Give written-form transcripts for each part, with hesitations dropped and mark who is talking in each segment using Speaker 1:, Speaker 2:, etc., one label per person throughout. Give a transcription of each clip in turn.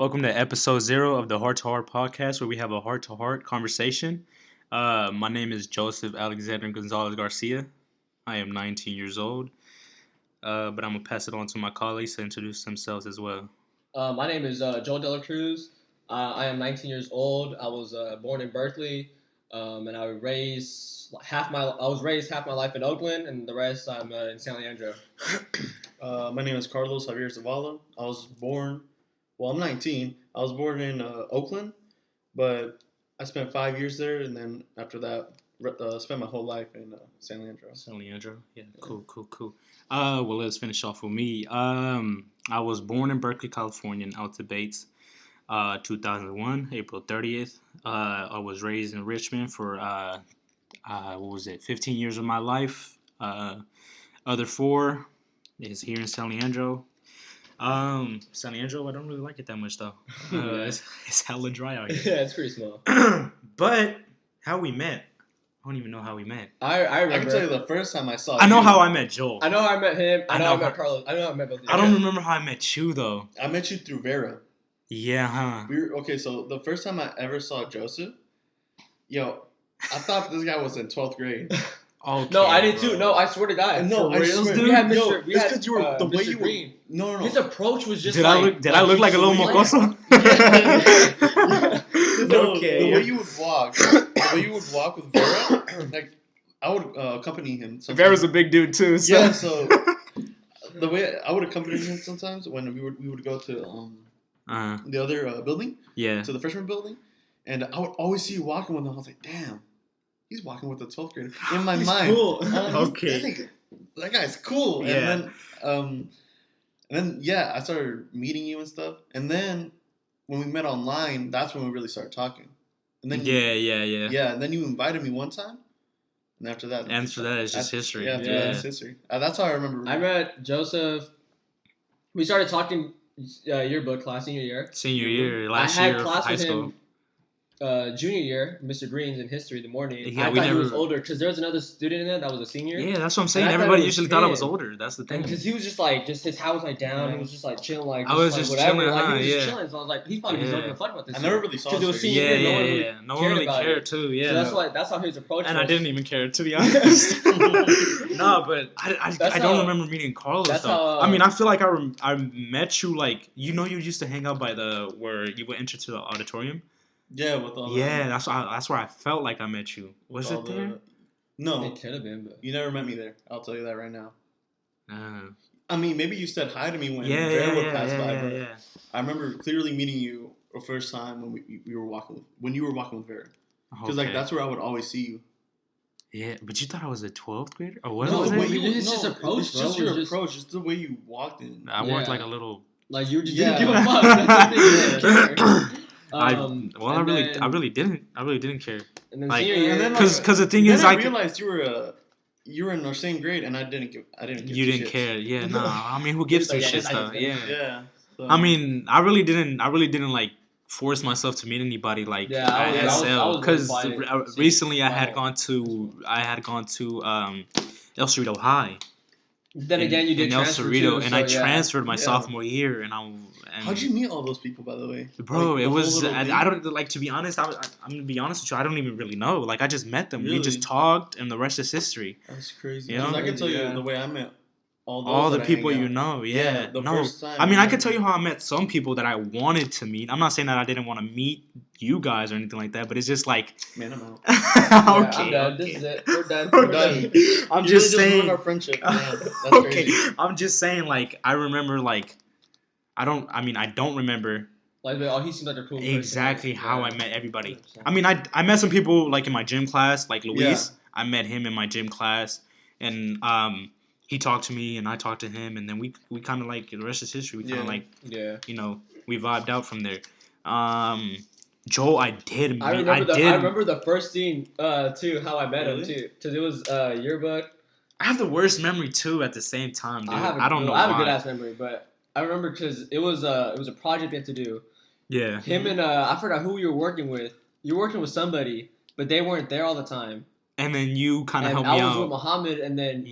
Speaker 1: Welcome to episode 0 of the Heart to Heart podcast, where we have a heart to heart conversation. My name is Joseph Alexander Gonzalez Garcia. I am 19 years old, but I'm going to pass it on to my colleagues to introduce themselves as well.
Speaker 2: My name is Joel Dela Cruz. I am 19 years old. I was born in Berkeley, and I was raised half my life in Oakland, and the rest I'm in San Leandro.
Speaker 3: My name is Carlos Javier Zavala. I'm 19. I was born in Oakland, but I spent 5 years there, and then after that, spent my whole life in San Leandro.
Speaker 1: San Leandro? Yeah, cool. Well, let's finish off with me. I was born in Berkeley, California, in Alta Bates, 2001, April 30th. I was raised in Richmond for, 15 years of my life. Other 4 is here in San Leandro. San Leandro, I don't really like it that much though. It's hella dry out here.
Speaker 2: Yeah, it's pretty small.
Speaker 1: But how we met, I don't even know how we met.
Speaker 2: I remember.
Speaker 3: I can tell you the first time I saw
Speaker 1: I know how I met Joel.
Speaker 2: I know how I met him. I know I met Carlos. I know how I met both of you.
Speaker 1: I don't remember how I met you though.
Speaker 3: I met you through Vera.
Speaker 1: Yeah, huh?
Speaker 3: So the first time I ever saw Joseph, I thought this guy was in 12th grade.
Speaker 2: Okay, no, I did too. No, I swear to God.
Speaker 3: No, I swear.
Speaker 2: We had Mr.
Speaker 3: It's because you were the way
Speaker 2: Mr.
Speaker 3: you were.
Speaker 2: Green.
Speaker 3: No.
Speaker 2: His approach was just
Speaker 1: Did I look like a little mocoso?
Speaker 3: The way you would walk, with Vera, like I would accompany him. Sometimes.
Speaker 1: Vera's a big dude too. So.
Speaker 3: Yeah, so the way I would accompany him sometimes when we would go to the other building, to the freshman building, and I would always see you walking with him. I was like, damn. He's walking with the 12th grader. In my mind.
Speaker 1: Cool. Okay.
Speaker 3: That guy's cool.
Speaker 1: Yeah.
Speaker 3: And then I started meeting you and stuff. And then when we met online, that's when we really started talking. And then Yeah, and then you invited me one time. And after that.
Speaker 1: It's just history.
Speaker 3: Yeah, that's history. That's how I remember.
Speaker 2: I met Joseph. We started talking yearbook class senior year.
Speaker 1: Last year of high school.
Speaker 2: Him, junior year, Mr. Green's in history the morning.
Speaker 1: Yeah,
Speaker 2: I thought he was older because there was another student in there that was a senior.
Speaker 1: Yeah, that's what I'm saying. Everybody usually thought I was older. That's the thing.
Speaker 2: Because he was just his hat was down. Yeah. He was just chilling,
Speaker 1: I was just
Speaker 2: whatever.
Speaker 1: Chilling,
Speaker 2: he was just chilling. So I was like, he's probably just open fun about this.
Speaker 3: I never really saw
Speaker 2: it was senior year.
Speaker 1: No one really cared too. Yeah,
Speaker 2: so that's how his approach.
Speaker 1: And I didn't even care, to be honest. No, but I don't remember meeting Carlos though. I mean, I feel like I met you you used to hang out by where you would enter to the auditorium.
Speaker 3: Yeah, with all
Speaker 1: that's where I felt like I met you. Was it there?
Speaker 3: No.
Speaker 2: It could have been, but
Speaker 3: you never met me there. I'll tell you that right now. I mean, maybe you said hi to me when
Speaker 1: Vera
Speaker 3: would pass by.
Speaker 1: Yeah.
Speaker 3: I remember clearly meeting you the first time when we were walking when you were walking with Vera. Because that's where I would always see you.
Speaker 1: Yeah, but you thought I was a 12th grader? Or what
Speaker 3: was
Speaker 1: it?
Speaker 2: It's just approach,
Speaker 3: it's just your approach. Just the way you walked in.
Speaker 1: I walked like a little...
Speaker 2: Like you were just didn't give a fuck. That's the thing.
Speaker 1: I really didn't care.
Speaker 2: And then senior year,
Speaker 1: because the thing is,
Speaker 3: I realized you were in our same grade, and I didn't give.
Speaker 1: You didn't care, yeah. No, I mean, who gives two shits though?
Speaker 3: Yeah. So.
Speaker 1: I mean, I really didn't force myself to meet anybody at SL because recently I had gone to El Cerrito High.
Speaker 2: Then again, you did transfer too,
Speaker 1: and I transferred my sophomore year, and
Speaker 3: how'd you meet all those people, by the way?
Speaker 1: Bro, it was I don't to be honest. I'm gonna be honest with you. I don't even really know. I just met them. Really? We just talked, and the rest is history.
Speaker 3: That's crazy. I can tell you the way I met
Speaker 1: all the people you know. Yeah,
Speaker 3: first time.
Speaker 1: I mean, I could tell you how I met some people that I wanted to meet. I'm not saying that I didn't want to meet you guys or anything like that, but it's just
Speaker 3: man, I'm out.
Speaker 1: Okay,
Speaker 2: I'm done. This is it. We're done.
Speaker 1: I'm just saying
Speaker 3: our friendship. That's
Speaker 1: okay,
Speaker 3: crazy.
Speaker 1: I'm just saying. I remember. I don't remember.
Speaker 2: He seemed like a cool person.
Speaker 1: Exactly how I met everybody. 100%. I mean, I met some people in my gym class, like Luis. Yeah. I met him in my gym class, and he talked to me, and I talked to him, and then we kind of the rest is history. We kind of we vibed out from there. Joel, I
Speaker 2: remember the first scene too. How I met him too, because it was yearbook.
Speaker 1: I have the worst memory too. At the same time, dude. I don't know.
Speaker 2: I have a good ass memory, but I remember because it was a project we had to do.
Speaker 1: Yeah.
Speaker 2: Him and I forgot who you were working with. You were working with somebody, but they weren't there all the time.
Speaker 1: And then you kind of helped me
Speaker 2: out.
Speaker 1: out.
Speaker 2: I was with Muhammad, and then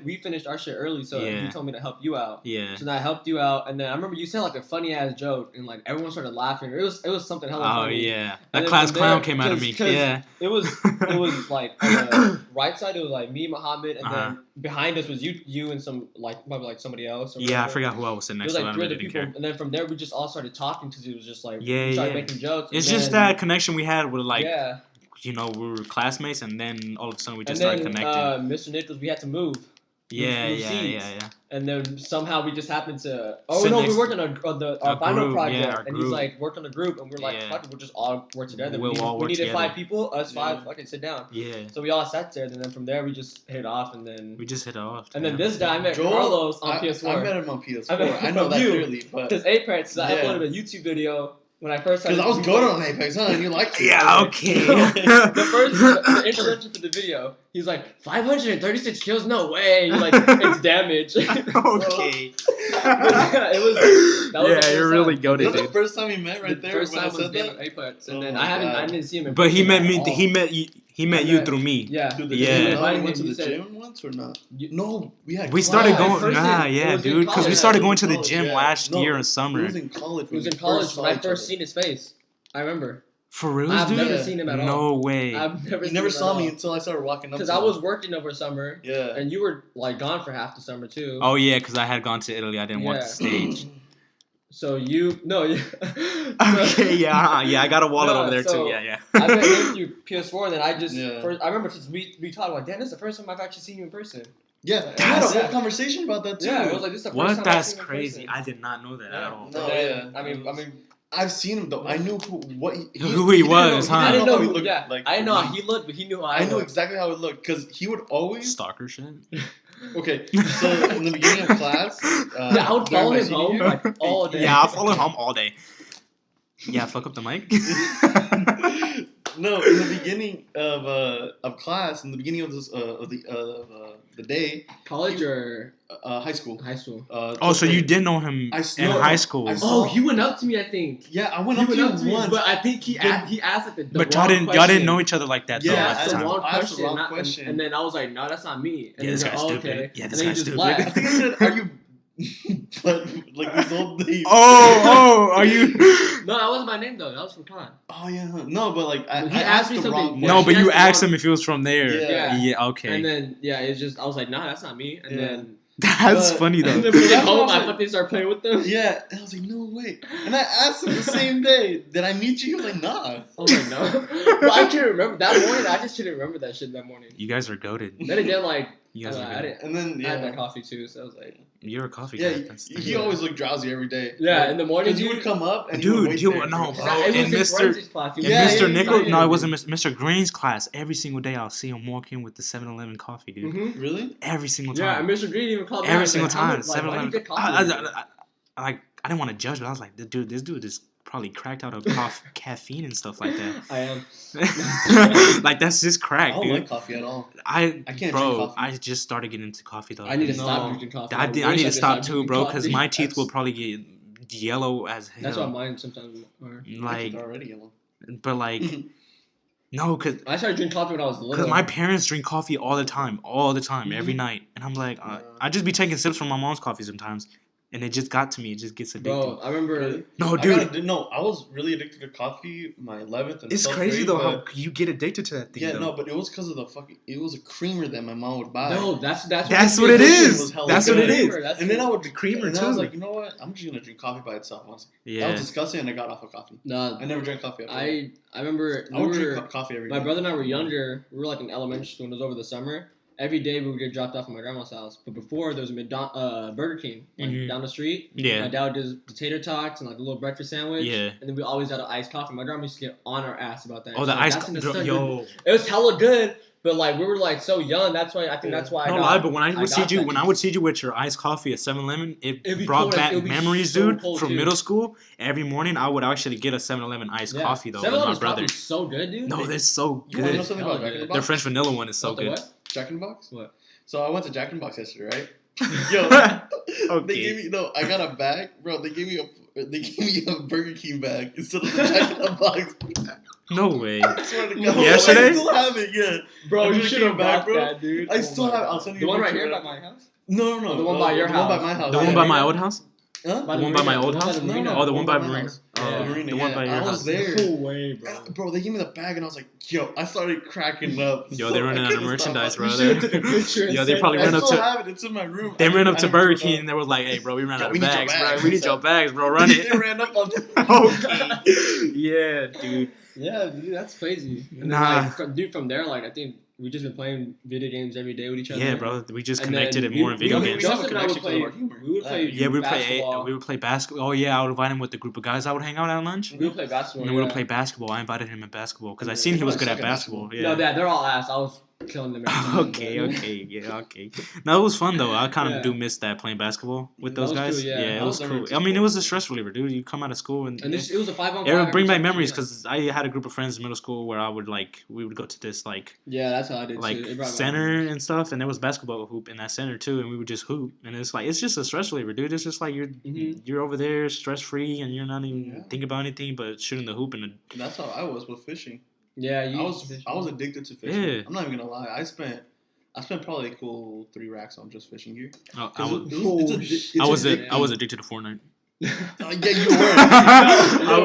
Speaker 2: we finished our shit early, so he told me to help you out.
Speaker 1: Yeah.
Speaker 2: So then I helped you out, and then I remember you said like a funny ass joke, and like everyone started laughing. It was something hella funny.
Speaker 1: Oh yeah, that class clown came out of me. Yeah.
Speaker 2: It was like on the right side it was like me, Muhammad, and then behind us was you and some probably like somebody else. Or
Speaker 1: I forgot who I was sitting next to.
Speaker 2: It was like 3 other people, and then from there we just all started talking because it was just like
Speaker 1: we
Speaker 2: started making jokes.
Speaker 1: It's just that connection we had with like. Yeah. You know, we were classmates, and then all of a sudden we just started connecting.
Speaker 2: Mr. Nichols, we had to move.
Speaker 1: Yeah.
Speaker 2: And then somehow we just happened to. We worked on our final project, and he's like worked on a group, and we're like, fuck it, we'll just all work together. We needed together. 5 people, us 5. Fucking sit down.
Speaker 1: Yeah.
Speaker 2: So we all sat there, and then from there we just hit off, and then
Speaker 1: And
Speaker 2: then this guy I met Carlos on PS4.
Speaker 3: I met him on PS4. I know that clearly, but
Speaker 2: because Apex, I uploaded a YouTube video. When I first started,
Speaker 3: because I was good on Apex, huh? And you liked it.
Speaker 1: Yeah, okay.
Speaker 2: the introduction to the video, he's like 536 kills, no way. You're like it's damage.
Speaker 1: Okay.
Speaker 2: That was
Speaker 1: you're really goated, dude.
Speaker 3: That was the first time we met right there.
Speaker 2: First
Speaker 3: when
Speaker 2: time
Speaker 3: I said that.
Speaker 2: Apex, and then I didn't see him. In
Speaker 1: but he met me. He met you through me.
Speaker 2: Yeah.
Speaker 3: We went to the gym once or not? No, we
Speaker 1: started going. Dude. Because we started going to the gym last year in summer.
Speaker 3: He was in college.
Speaker 2: He was in college when I first seen his face. I remember.
Speaker 1: For real,
Speaker 2: I've never seen him at all.
Speaker 1: No way.
Speaker 3: You never saw me until I started walking up.
Speaker 2: Because I was working over summer.
Speaker 3: Yeah.
Speaker 2: And you were like gone for half the summer too.
Speaker 1: Oh yeah, because I had gone to Italy. I didn't want the stage.
Speaker 2: So okay,
Speaker 1: I got a wallet over there too. Yeah.
Speaker 2: I met him through PS4, and then I just first, I remember since we talked like, damn, this is the first time I've actually seen you in person.
Speaker 3: Yeah, we had a whole conversation about that too.
Speaker 2: Yeah, it was like this is the first time
Speaker 1: That's crazy. I did not know that at all.
Speaker 3: No,
Speaker 2: I mean.
Speaker 3: I've seen him though. I knew
Speaker 1: who he was, huh?
Speaker 2: I didn't know how he looked. Yeah, I didn't know how he looked, but he knew how I
Speaker 3: knew exactly how it looked because he would always
Speaker 1: stalker shit.
Speaker 3: Okay, so in the beginning of class,
Speaker 2: I would follow him home like all day.
Speaker 1: Yeah, I'll follow him home all day. Yeah, fuck up the mic.
Speaker 3: No, in the beginning of class, in the beginning of this the day,
Speaker 2: college or
Speaker 3: high school.
Speaker 2: High school.
Speaker 1: So you did know him in high school?
Speaker 2: He went up to me. I think.
Speaker 3: Yeah, I went up to you once,
Speaker 2: but I think he asked like the
Speaker 1: but
Speaker 2: y'all
Speaker 1: didn't know each other like that.
Speaker 3: Yeah,
Speaker 1: though,
Speaker 2: that's the wrong question. And then I was like, no, that's not me. And
Speaker 1: this guy's stupid.
Speaker 2: Okay.
Speaker 1: Yeah, this guy's stupid.
Speaker 3: I think I said, are you? But like this old name.
Speaker 1: Are you?
Speaker 2: No, that wasn't my name though. That was from Con.
Speaker 3: Oh yeah, no, but like
Speaker 2: he asked me something.
Speaker 1: No, but you asked him if he was from there.
Speaker 2: Yeah.
Speaker 1: Okay.
Speaker 2: And then it's just I was like, nah, that's not me. And then.
Speaker 1: That's funny though.
Speaker 2: And then we get home, I fucking start playing with them.
Speaker 3: Yeah, and I was like, no way. And I asked him the same day, did I meet you? He was like, nah.
Speaker 2: I was like, no. But I couldn't remember that morning. I just couldn't remember that shit that morning.
Speaker 1: You guys are goated.
Speaker 2: Then again, like.
Speaker 1: You guys are goated.
Speaker 3: And then
Speaker 2: I had that coffee too, so I was like.
Speaker 1: You're a coffee
Speaker 3: guy.
Speaker 1: Yeah,
Speaker 3: he always looked drowsy every day.
Speaker 2: Yeah, like, in the morning.
Speaker 3: Because you would come up and
Speaker 1: no, bro.
Speaker 3: And
Speaker 1: Mr. Nichols, no, it wasn't Mr. Green's class. Every single day I'll see him walk in with the 7-Eleven coffee, dude.
Speaker 2: Mm-hmm.
Speaker 3: Really?
Speaker 1: Every single time.
Speaker 2: Yeah, and Mr. Green even called me.
Speaker 1: Every single time. 7-Eleven. I didn't want to judge, but I was like, this dude is probably cracked out of caffeine and stuff like that.
Speaker 2: I am.
Speaker 1: Like that's just crack, dude.
Speaker 3: I don't like coffee at all.
Speaker 1: I can't drink coffee. I just started getting into coffee though.
Speaker 2: I need to stop drinking coffee.
Speaker 1: I need to stop too, bro, because my teeth will probably get yellow as hell.
Speaker 2: That's why mine sometimes are.
Speaker 1: Like
Speaker 3: already yellow.
Speaker 1: But like. No, because
Speaker 2: I started drinking coffee when I was little.
Speaker 1: Because my parents drink coffee all the time, every night, and I'm like, I just be taking sips from my mom's coffee sometimes, and it just got to me. It just gets addicted.
Speaker 2: Bro, I remember.
Speaker 1: No, dude.
Speaker 3: I was really addicted to coffee my 11th and 12th
Speaker 1: It's crazy though how you get addicted to that thing.
Speaker 3: Yeah,
Speaker 1: though.
Speaker 3: no, but it was because of it was a creamer that my mom would buy.
Speaker 2: No, that's
Speaker 1: what it is. That's what it is.
Speaker 3: And then I would
Speaker 1: creamer
Speaker 3: and
Speaker 1: too.
Speaker 3: I was like, you know what? I'm just gonna drink coffee by itself once. Yeah. That was disgusting, and I got off of coffee.
Speaker 2: No,
Speaker 3: I never drank coffee.
Speaker 2: I remember.
Speaker 3: I would drink coffee every day.
Speaker 2: My brother and I were younger. We were like in elementary school, and it was over the summer. Every day we would get dropped off at my grandma's house. But before, there was a Burger King down the street.
Speaker 1: Yeah.
Speaker 2: My dad would do potato tots and like a little breakfast sandwich.
Speaker 1: Yeah.
Speaker 2: And then we always had an iced coffee. My grandma used to get on our ass about that.
Speaker 1: Oh, the iced coffee. Yo.
Speaker 2: It was hella good. But like we were like so young, that's why I think that's why.
Speaker 1: But when I would see you with your iced coffee at 7-Eleven, it brought back memories, dude. From middle school, every morning I would actually get a 7-Eleven iced coffee though with my brother.
Speaker 2: So good, dude.
Speaker 1: No, they're so good.
Speaker 3: You want to know something about Jack in the Box?
Speaker 1: Their French vanilla one is so good.
Speaker 2: What?
Speaker 3: Jack in the Box?
Speaker 2: What?
Speaker 3: So I went to Jack in the Box yesterday, right? Yo,
Speaker 1: Okay.
Speaker 3: They gave me I got a bag, bro. They gave me a Burger King bag instead of the Jack in the Box.
Speaker 1: No way.
Speaker 3: I swear to God.
Speaker 1: Yesterday?
Speaker 3: I still have it, yeah.
Speaker 2: Bro, you
Speaker 3: Burger
Speaker 2: should
Speaker 3: King
Speaker 2: have
Speaker 3: bag,
Speaker 2: bought that, dude.
Speaker 3: I still have it. I'll send you
Speaker 2: the one right
Speaker 3: picture
Speaker 2: here
Speaker 3: of
Speaker 2: by
Speaker 3: it.
Speaker 2: my house.
Speaker 3: No.
Speaker 2: The one by your
Speaker 3: The
Speaker 2: house.
Speaker 3: one by my house.
Speaker 1: The one by my old house?
Speaker 3: Huh?
Speaker 1: The one by my old house?
Speaker 3: No.
Speaker 1: Oh, the one by Marina.
Speaker 3: house.
Speaker 1: Oh,
Speaker 3: Marina,
Speaker 1: the one by your
Speaker 3: I
Speaker 1: house.
Speaker 3: was there.
Speaker 2: No way, bro.
Speaker 3: Bro, they gave me the bag and I was like, yo, I started cracking up.
Speaker 1: Yo, they running out of merchandise, bro.
Speaker 2: You should have took a picture.
Speaker 1: Yo, they probably ran
Speaker 3: I
Speaker 1: up
Speaker 3: still
Speaker 1: to.
Speaker 3: have it. It's in my room.
Speaker 1: They ran up to Burger King and they was like, "Hey, bro, we ran out of bags, bro. We need your bags, bro. Run it."
Speaker 3: They ran up on
Speaker 1: Okay. Yeah, dude.
Speaker 2: Yeah, dude, that's crazy. And
Speaker 1: Nah.
Speaker 2: then, dude, from there, I think we just been playing video games every day with each other.
Speaker 1: Yeah, bro. We just
Speaker 2: And
Speaker 1: connected
Speaker 2: then
Speaker 1: it more in video
Speaker 3: we
Speaker 1: games.
Speaker 3: have a
Speaker 2: Justin and I would
Speaker 3: connection
Speaker 2: play.
Speaker 3: because of our humor.
Speaker 2: We would play.
Speaker 1: Yeah, we
Speaker 2: basketball.
Speaker 1: would play basketball. Oh yeah, I would invite him with the group of guys I would hang out at lunch.
Speaker 2: We would play basketball.
Speaker 1: And then we would play basketball. I invited him in basketball because I seen he was good at basketball. Yeah.
Speaker 2: No, they're all ass. I was killing them. every time,
Speaker 1: Okay. No, it was fun though. I kind of
Speaker 2: Yeah.
Speaker 1: do miss that playing basketball with
Speaker 2: That
Speaker 1: those
Speaker 2: was
Speaker 1: guys.
Speaker 2: cool, yeah.
Speaker 1: It
Speaker 2: I
Speaker 1: was
Speaker 3: was
Speaker 1: cool.
Speaker 3: never
Speaker 1: I mean, it
Speaker 3: too
Speaker 1: was a stress reliever, dude. You come out of school and
Speaker 2: And it was a 5-on-5.
Speaker 1: it would bring back
Speaker 2: every
Speaker 1: memories
Speaker 2: time.
Speaker 1: because I had a group of friends in middle school where we would go to this
Speaker 2: Yeah, that's how I did too. It brought back
Speaker 1: center
Speaker 2: memories.
Speaker 1: and stuff, and there was basketball hoop in that center too, and we would just hoop, and it's just a stress reliever, dude. It's just like you're over there stress free, and you're not even thinking about anything but shooting the hoop and.
Speaker 3: That's how I was with fishing.
Speaker 2: Yeah,
Speaker 3: I was addicted to fishing.
Speaker 1: Yeah.
Speaker 3: I'm not even gonna lie. I spent probably a cool 3 racks on just fishing gear.
Speaker 1: Oh,
Speaker 3: I
Speaker 1: I was addicted to Fortnite.
Speaker 3: Yeah, you were.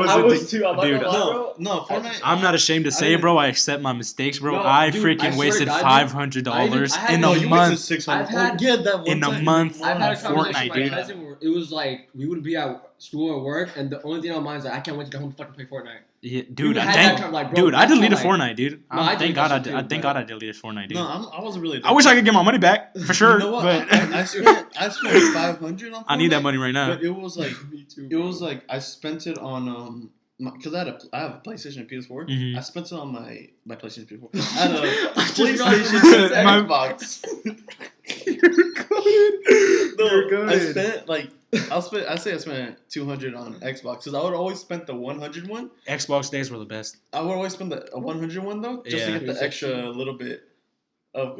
Speaker 2: I was too. I'm not
Speaker 1: Dude,
Speaker 2: gonna lie, bro.
Speaker 3: No, Fortnite.
Speaker 1: I'm not ashamed to say, bro. I accept my mistakes, bro.
Speaker 2: No,
Speaker 1: I
Speaker 2: dude, I
Speaker 1: freaking
Speaker 2: swear
Speaker 1: wasted
Speaker 2: to God,
Speaker 1: $500
Speaker 2: I had-
Speaker 1: in
Speaker 2: no,
Speaker 1: a
Speaker 3: you
Speaker 1: month.
Speaker 3: wasted 600.
Speaker 2: I've had-
Speaker 3: that
Speaker 1: in a
Speaker 3: time.
Speaker 1: month.
Speaker 2: I've had a
Speaker 1: Fortnite,
Speaker 2: conversation with
Speaker 1: dude.
Speaker 2: my cousin where it was like we would be at school or work, and the only thing on my mind is like I can't wait to go home and fucking play Fortnite.
Speaker 1: Yeah, dude,
Speaker 2: had that time, like, bro,
Speaker 1: I deleted
Speaker 2: like-
Speaker 1: Fortnite, dude.
Speaker 2: No, I
Speaker 1: Thank
Speaker 2: deleted
Speaker 1: God,
Speaker 2: that shit too,
Speaker 1: thank
Speaker 2: but-
Speaker 1: God I deleted Fortnite, dude.
Speaker 3: No, I wasn't really.
Speaker 1: I wish I could get my money back for sure.
Speaker 3: You know what?
Speaker 1: But
Speaker 3: I spent 500 on Fortnite.
Speaker 1: I need that money right now.
Speaker 3: But it was like
Speaker 2: Me too.
Speaker 3: it was like I spent it on because I have a PlayStation and PS4.
Speaker 1: Mhm.
Speaker 3: I spent it on my PlayStation PS4. I had a
Speaker 2: I just got
Speaker 3: PlayStation and
Speaker 1: my-
Speaker 3: Xbox. I spent 200 on Xbox because I would always spend the 100 one.
Speaker 1: Xbox days were the best.
Speaker 3: I would always spend the 100 one though, just
Speaker 1: Yeah.
Speaker 3: to get the extra little bit of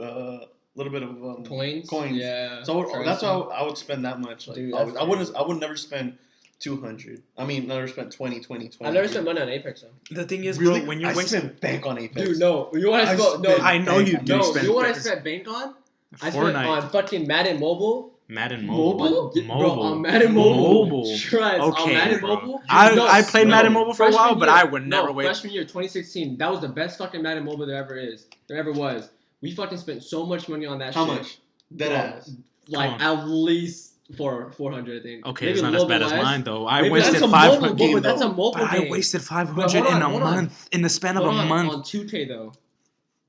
Speaker 2: Coins.
Speaker 3: Coins.
Speaker 2: Yeah.
Speaker 3: So
Speaker 2: Currency.
Speaker 3: that's why I would spend that much. Like,
Speaker 2: Dude,
Speaker 3: always. I would never spend 200. I mean, never spent 20.
Speaker 2: I never spent money on Apex though.
Speaker 1: The thing is,
Speaker 3: Really?
Speaker 1: bro, when you
Speaker 3: I
Speaker 1: waste
Speaker 3: spent bank on Apex.
Speaker 2: Dude, no. You want
Speaker 3: I
Speaker 2: to go? No.
Speaker 3: spent-
Speaker 1: I know you
Speaker 3: bank
Speaker 1: do
Speaker 3: on
Speaker 2: No.
Speaker 1: spend.
Speaker 2: You know what I spent bank on? I spent
Speaker 1: Fortnite,
Speaker 2: on fucking Madden Mobile.
Speaker 1: Madden Mobile,
Speaker 2: Bro, on Madden Mobile. Trust, on
Speaker 1: Okay,
Speaker 2: Madden
Speaker 1: bro.
Speaker 2: Mobile.
Speaker 1: I played Madden Mobile for a while,
Speaker 2: freshman
Speaker 1: but
Speaker 2: year-
Speaker 1: I would never wait.
Speaker 2: Freshman year, 2016. That was the best fucking Madden Mobile there ever was. We fucking spent so much money on that
Speaker 3: How
Speaker 2: shit.
Speaker 3: much? Dead
Speaker 2: Bro,
Speaker 3: ass.
Speaker 2: Like at least 400, I think.
Speaker 1: Okay,
Speaker 2: Maybe
Speaker 1: it's
Speaker 2: a
Speaker 1: not as
Speaker 2: little
Speaker 1: bad
Speaker 2: bit
Speaker 1: as
Speaker 2: less.
Speaker 1: mine though. I
Speaker 2: Maybe
Speaker 1: wasted
Speaker 2: that's a
Speaker 1: 500.
Speaker 2: mobile game, but that's a mobile
Speaker 1: But I
Speaker 2: game.
Speaker 1: wasted
Speaker 2: But
Speaker 1: 500
Speaker 2: hold on,
Speaker 1: in a
Speaker 2: hold on.
Speaker 1: month, in the span of
Speaker 2: Hold
Speaker 1: a
Speaker 2: on,
Speaker 1: month.
Speaker 2: on 2K though.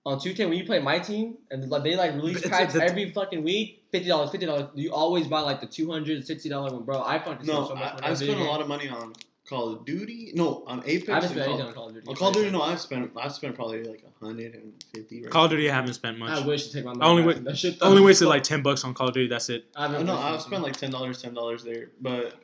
Speaker 2: On 2K, when you play my team and like they release
Speaker 1: But
Speaker 2: packs
Speaker 1: it's-
Speaker 2: every fucking week, $50. You always buy like the $260 one, bro. I fucking spend
Speaker 3: No,
Speaker 2: so much money.
Speaker 3: I spent a lot of money on Call of Duty. No, on Apex.
Speaker 2: I haven't
Speaker 3: and
Speaker 2: spent anything on Call of Duty.
Speaker 3: On Call of Duty, no, I've spent probably like 150. Right
Speaker 1: Call of Duty, I haven't spent much.
Speaker 2: I wish to take my money.
Speaker 1: I only
Speaker 2: back
Speaker 1: wait-
Speaker 2: from that shit,
Speaker 1: I only
Speaker 2: though.
Speaker 1: wasted like $10 on Call of Duty. That's it.
Speaker 2: I haven't
Speaker 3: No,
Speaker 2: wasted
Speaker 3: I've spent like $10 there, but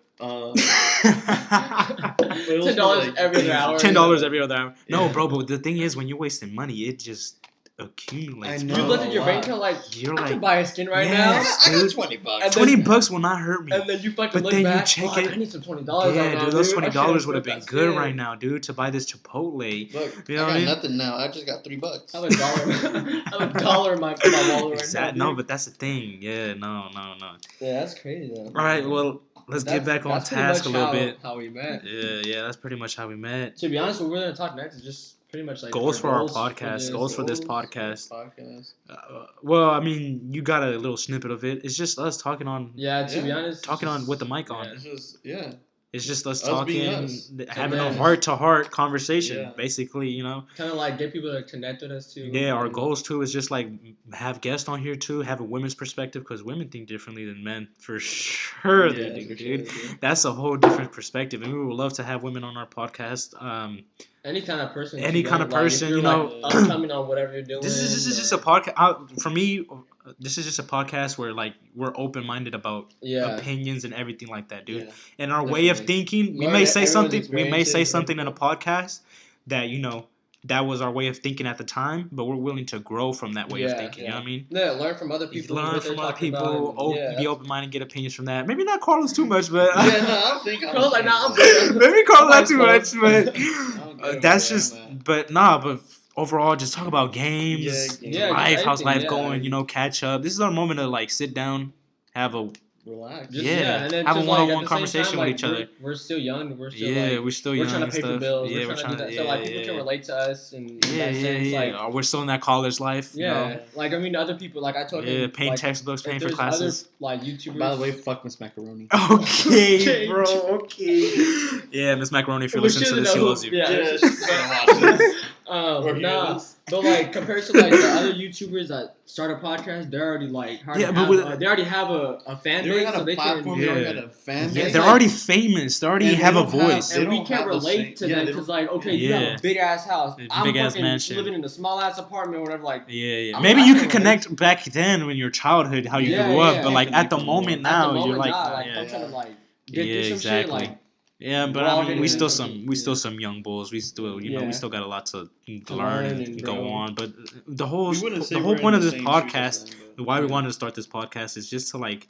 Speaker 2: $10 every other hour.
Speaker 1: $10 every other hour. No, bro, but the thing is, when you're wasting money, it just accumulates.
Speaker 3: I
Speaker 2: You
Speaker 3: know.
Speaker 2: look at your bank account like,
Speaker 1: You're
Speaker 2: I
Speaker 1: like,
Speaker 2: can buy a skin right
Speaker 1: yes,
Speaker 3: I got
Speaker 1: dude.
Speaker 3: $20.
Speaker 2: And
Speaker 1: $20 bucks will not hurt me.
Speaker 2: now, and then you fucking
Speaker 1: But
Speaker 2: look
Speaker 1: then you
Speaker 2: back.
Speaker 1: check
Speaker 2: "Fuck,
Speaker 1: it-
Speaker 2: I need some $20
Speaker 1: Yeah,
Speaker 2: right now,
Speaker 1: dude, those
Speaker 2: dude. I
Speaker 1: $20
Speaker 2: should've
Speaker 1: would have
Speaker 2: spent
Speaker 1: been
Speaker 2: that
Speaker 1: good
Speaker 2: skin."
Speaker 1: right now, dude, to buy this Chipotle.
Speaker 3: Look,
Speaker 1: You know
Speaker 3: I
Speaker 1: what I
Speaker 3: got
Speaker 1: mean?
Speaker 3: nothing now. I just got $3.
Speaker 2: I have $1. I have $1 in my wallet right
Speaker 1: Exactly.
Speaker 2: now.
Speaker 1: No,
Speaker 2: dude.
Speaker 1: but that's the thing. Yeah, no.
Speaker 2: Yeah, that's crazy though.
Speaker 1: All right, well, let's get back on
Speaker 2: That's pretty
Speaker 1: task a
Speaker 2: much
Speaker 1: little bit.
Speaker 2: How we met.
Speaker 1: Yeah, that's pretty much how we met.
Speaker 2: To be honest, what we're gonna talk next is just pretty much like
Speaker 1: Goals for our podcast.
Speaker 2: this.
Speaker 1: Goals for this podcast.
Speaker 3: Podcast.
Speaker 1: Well, I mean, you got a little snippet of it. It's just us talking on,
Speaker 2: Yeah, to be
Speaker 3: Yeah.
Speaker 2: honest,
Speaker 1: talking
Speaker 2: just-
Speaker 1: on with the mic on.
Speaker 2: yeah.
Speaker 3: It's just yeah.
Speaker 1: It's just us
Speaker 3: Us being
Speaker 1: talking,
Speaker 3: us.
Speaker 1: having a
Speaker 2: then-
Speaker 1: heart-to-heart conversation,
Speaker 3: Yeah.
Speaker 1: basically. You know.
Speaker 2: kind of like get people to connect with us too.
Speaker 1: Yeah, our
Speaker 2: And-
Speaker 1: goals too is just like have guests on here too, have a women's perspective because women think differently than men for sure.
Speaker 3: Yeah,
Speaker 1: They do,
Speaker 3: for
Speaker 1: dude.
Speaker 3: sure.
Speaker 1: That's a whole different perspective, and we would love to have women on our podcast.
Speaker 2: Any kind of person.
Speaker 1: Any
Speaker 2: too,
Speaker 1: kind of
Speaker 2: like, if
Speaker 1: person,
Speaker 2: you're,
Speaker 1: you know.
Speaker 2: like, upcoming on whatever you're doing.
Speaker 1: This is just a podcast. For me, this is just a podcast where like we're open minded about
Speaker 2: Yeah.
Speaker 1: opinions and everything like that, dude.
Speaker 3: Yeah.
Speaker 1: And our way of
Speaker 2: Definitely.
Speaker 1: thinking, we
Speaker 2: Learn
Speaker 1: may say
Speaker 2: everyone's
Speaker 1: something. We may say
Speaker 2: experiences,
Speaker 1: something in a
Speaker 2: everything.
Speaker 1: podcast that that was our way of thinking at the time, but we're willing to grow from that way of thinking. You know what I mean?
Speaker 2: Yeah, learn from other people.
Speaker 1: Learn from other people. Be open-minded, get opinions from that. Maybe not Carlos too much, but
Speaker 3: I don't think
Speaker 2: Carlos like, nah, I'm good.
Speaker 1: Maybe Carlos not too much, but that's just. But overall, just talk about games, life, how's life going? You know, catch up. This is our moment to like sit down, have a.
Speaker 3: Relax.
Speaker 2: And then
Speaker 1: have a one-on-one conversation with each other.
Speaker 2: We're still young. We're still
Speaker 1: we're still young.
Speaker 2: We're trying to pay for bills.
Speaker 1: Yeah,
Speaker 2: we're trying to do that. So like people can relate to us and that sense. Like
Speaker 1: we're still in that college life.
Speaker 2: Yeah,
Speaker 1: you know?
Speaker 2: like I mean, other people. Like I told him.
Speaker 1: Paying textbooks, paying for classes.
Speaker 2: Other, like YouTubers.
Speaker 3: By the way, fuck Miss Macaroni.
Speaker 1: Okay, bro. Okay. Yeah, Miss Macaroni, if you're listening to this, she loves you.
Speaker 2: Yeah, she's gonna watch this. But like compared to like the other YouTubers that start a podcast, they're already like they already have a fan base, so they can.
Speaker 3: They already got a fan base.
Speaker 1: They're already famous. They already have a voice,
Speaker 2: and we can't relate to them because like, okay, you have a big ass house. I'm fucking living in a small ass apartment or whatever. Like,
Speaker 1: maybe you could connect back then in your childhood, how you grew up, but like at the moment now, you're like,
Speaker 2: I'm trying to like get through some shit, like.
Speaker 1: Yeah, but I mean, we still some young bulls. We still, we still got a lot to learn and go on. But the whole point of this podcast, why we wanted to start this podcast, is just to like,